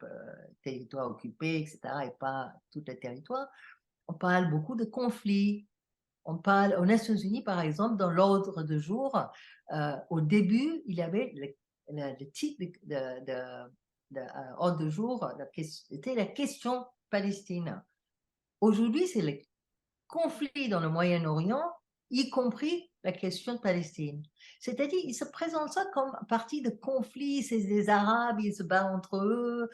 territoire occupé, etc., et pas tous les territoires, on parle beaucoup de conflits. On parle aux Nations Unies, par exemple, dans l'ordre du jour, au début, il y avait le titre ordre du jour, c'était la question Palestine. Aujourd'hui, c'est le conflit dans le Moyen-Orient, y compris la question de Palestine. C'est-à-dire, ils se présentent ça comme partie de conflit, c'est des Arabes, ils se battent entre eux,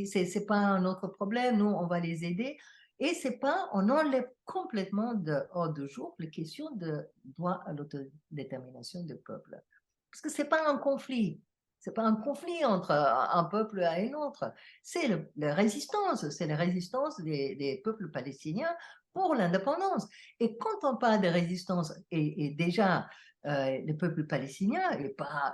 c'est pas un autre problème, nous, on va les aider. Et c'est pas, on enlève complètement hors de jour la question de droit à l'autodétermination du peuple. Parce que c'est pas un conflit. C'est pas un conflit entre un peuple et un autre. C'est la résistance, c'est la résistance des peuples palestiniens pour l'indépendance. Et quand on parle de résistance, et déjà, le peuple palestinien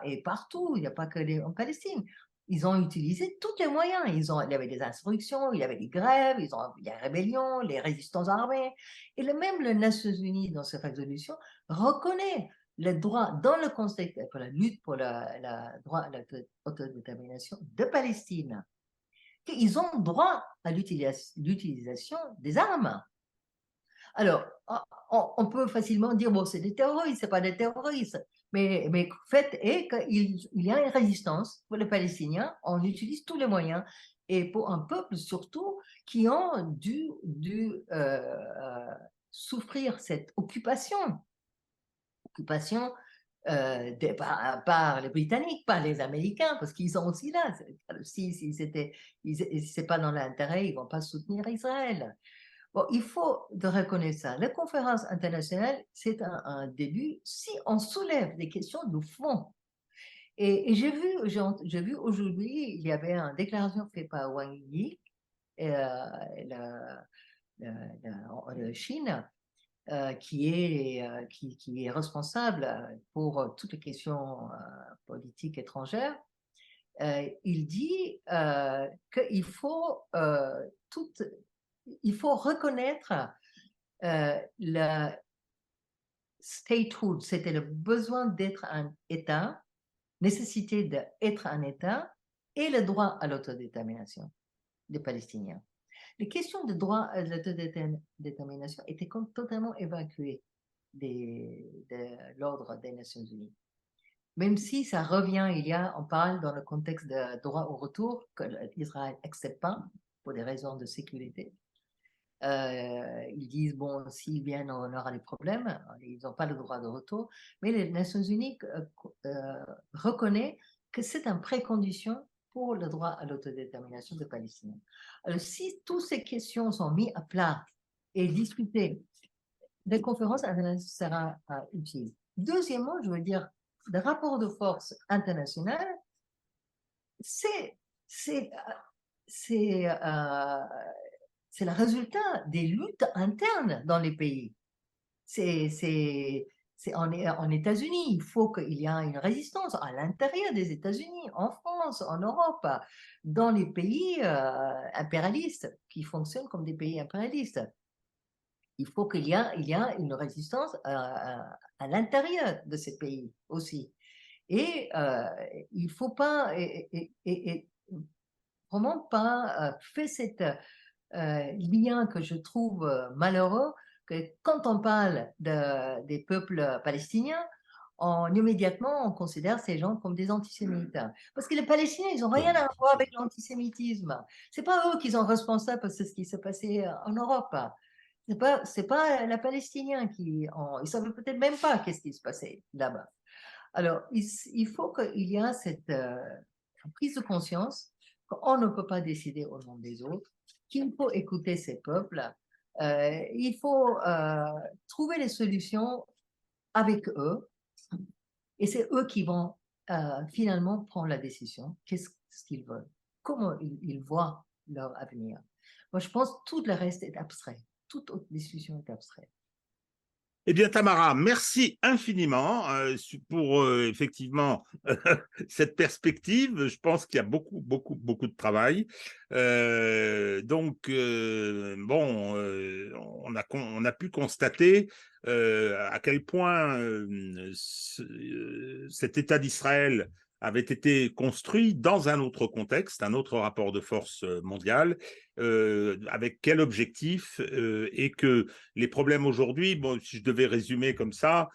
est partout, il n'y a pas que en Palestine. Ils ont utilisé tous les moyens. Il y avait des instructions, il y avait des grèves, il y a la rébellion, les résistances armées. Et même les Nations Unies, dans ses résolutions, reconnaît le droit, dans le contexte pour la lutte pour le droit à l'autodétermination de Palestine, qu'ils ont droit à l'utilisation des armes. Alors, on peut facilement dire, bon, c'est des terroristes, c'est pas des terroristes. Mais le fait est qu'il y a une résistance pour les Palestiniens, on utilise tous les moyens, et pour un peuple surtout qui ont dû souffrir cette occupation par les Britanniques, par les Américains, parce qu'ils sont aussi là. Si c'est pas dans l'intérêt, ils vont pas soutenir Israël. Bon, il faut reconnaître ça. La conférence internationale, c'est un début si on soulève des questions de fond. Et j'ai vu aujourd'hui, il y avait une déclaration faite par Wang Yi, la Chine, qui est responsable pour toutes les questions politiques étrangères. Il dit il faut reconnaître le statehood, c'était le besoin d'être un État, nécessité d'être un État, et le droit à l'autodétermination des Palestiniens. Les questions de droit à l'autodétermination étaient totalement évacuées de l'ordre des Nations Unies. Même si ça revient, on parle dans le contexte de droit au retour, que Israël n'accepte pas pour des raisons de sécurité. Ils disent, bon, s'ils viennent, on aura des problèmes, ils n'ont pas le droit de retour, mais les Nations Unies reconnaissent que c'est une précondition pour le droit à l'autodétermination des Palestiniens. Alors, si toutes ces questions sont mises à plat et discutées, la conférence sera utile. Deuxièmement, je veux dire, le rapport de force international, c'est le résultat des luttes internes dans les pays. C'est en États-Unis, il faut qu'il y ait une résistance à l'intérieur des États-Unis, en France, en Europe, dans les pays impérialistes qui fonctionnent comme des pays impérialistes. Il faut qu'il y ait une résistance à l'intérieur de ces pays aussi. Et il ne faut pas, vraiment pas faire cet lien que je trouve malheureux, que quand on parle des peuples palestiniens, immédiatement on considère ces gens comme des antisémites. Parce que les Palestiniens, ils n'ont rien à voir avec l'antisémitisme. Ce n'est pas eux qui sont responsables de ce qui s'est passé en Europe. C'est pas les Palestiniens ils ne savent peut-être même pas qu'est-ce qui se passait là-bas. Alors, il faut qu'il y ait cette prise de conscience qu'on ne peut pas décider au nom des autres, qu'il faut écouter ces peuples, il faut trouver les solutions avec eux, et c'est eux qui vont finalement prendre la décision, qu'est-ce qu'ils veulent, comment ils voient leur avenir. Moi, je pense que tout le reste est abstrait, toute autre discussion est abstraite.
Eh bien, Tamara, merci infiniment pour effectivement cette perspective. Je pense qu'il y a beaucoup, beaucoup, beaucoup de travail. On a pu constater à quel point cet État d'Israël avait été construit dans un autre contexte, un autre rapport de force mondial, avec quel objectif, et que les problèmes aujourd'hui, bon, si je devais résumer comme ça,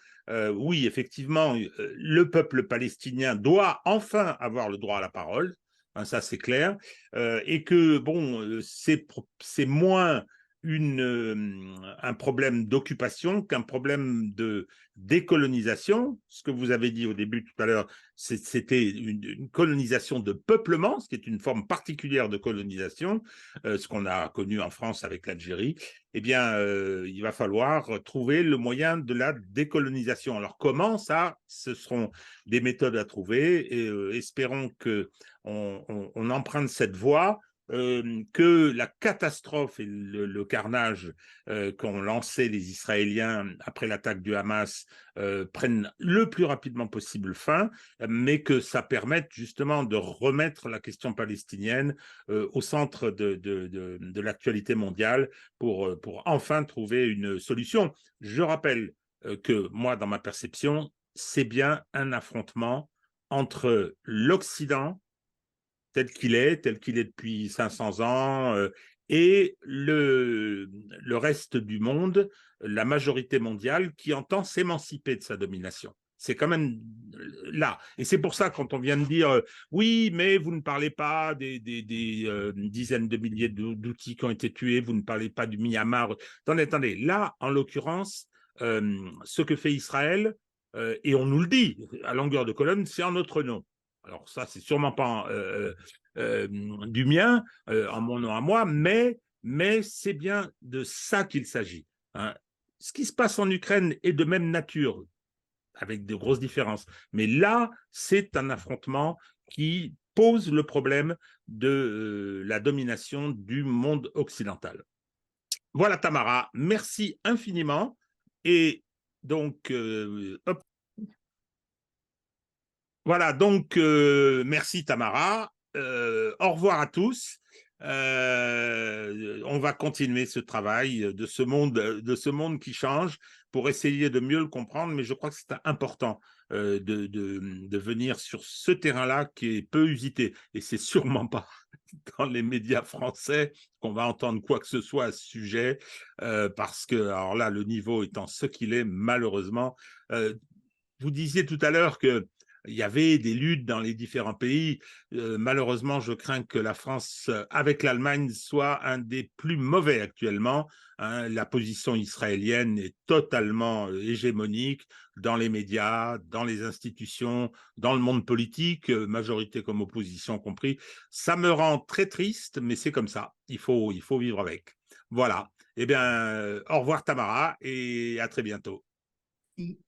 oui, effectivement, le peuple palestinien doit enfin avoir le droit à la parole, hein, ça c'est clair, et que bon, c'est moins un problème d'occupation qu'un problème de décolonisation. Ce que vous avez dit au début tout à l'heure, c'était une colonisation de peuplement, ce qui est une forme particulière de colonisation, ce qu'on a connu en France avec l'Algérie. Eh bien, il va falloir trouver le moyen de la décolonisation. Alors comment ça? Ce seront des méthodes à trouver et espérons qu'on emprunte cette voie, que la catastrophe et le carnage qu'ont lancé les Israéliens après l'attaque du Hamas prennent le plus rapidement possible fin, mais que ça permette justement de remettre la question palestinienne au centre de l'actualité mondiale pour enfin trouver une solution. Je rappelle que moi, dans ma perception, c'est bien un affrontement entre l'Occident tel qu'il est depuis 500 ans, et le reste du monde, la majorité mondiale, qui entend s'émanciper de sa domination. C'est quand même là. Et c'est pour ça, quand on vient de dire oui, mais vous ne parlez pas des dizaines de milliers d'outils qui ont été tués, vous ne parlez pas du Myanmar. Attendez. Là, en l'occurrence, ce que fait Israël, et on nous le dit à longueur de colonne, c'est en notre nom. Alors ça, c'est sûrement pas du mien, en mon nom à moi, mais c'est bien de ça qu'il s'agit. Hein. Ce qui se passe en Ukraine est de même nature, avec de grosses différences. Mais là, c'est un affrontement qui pose le problème de la domination du monde occidental. Voilà, Tamara, merci infiniment. Et donc, hop, voilà, donc merci Tamara. Au revoir à tous. On va continuer ce travail de ce monde qui change pour essayer de mieux le comprendre, mais je crois que c'est important de venir sur ce terrain-là qui est peu usité. Et c'est sûrement pas dans les médias français qu'on va entendre quoi que ce soit à ce sujet, parce que, alors là, le niveau étant ce qu'il est, malheureusement, vous disiez tout à l'heure que il y avait des luttes dans les différents pays. Malheureusement, je crains que la France, avec l'Allemagne, soit un des plus mauvais actuellement. Hein. La position israélienne est totalement hégémonique dans les médias, dans les institutions, dans le monde politique, majorité comme opposition compris. Ça me rend très triste, mais c'est comme ça. Il faut vivre avec. Voilà. Eh bien, au revoir Tamara et à très bientôt.
Si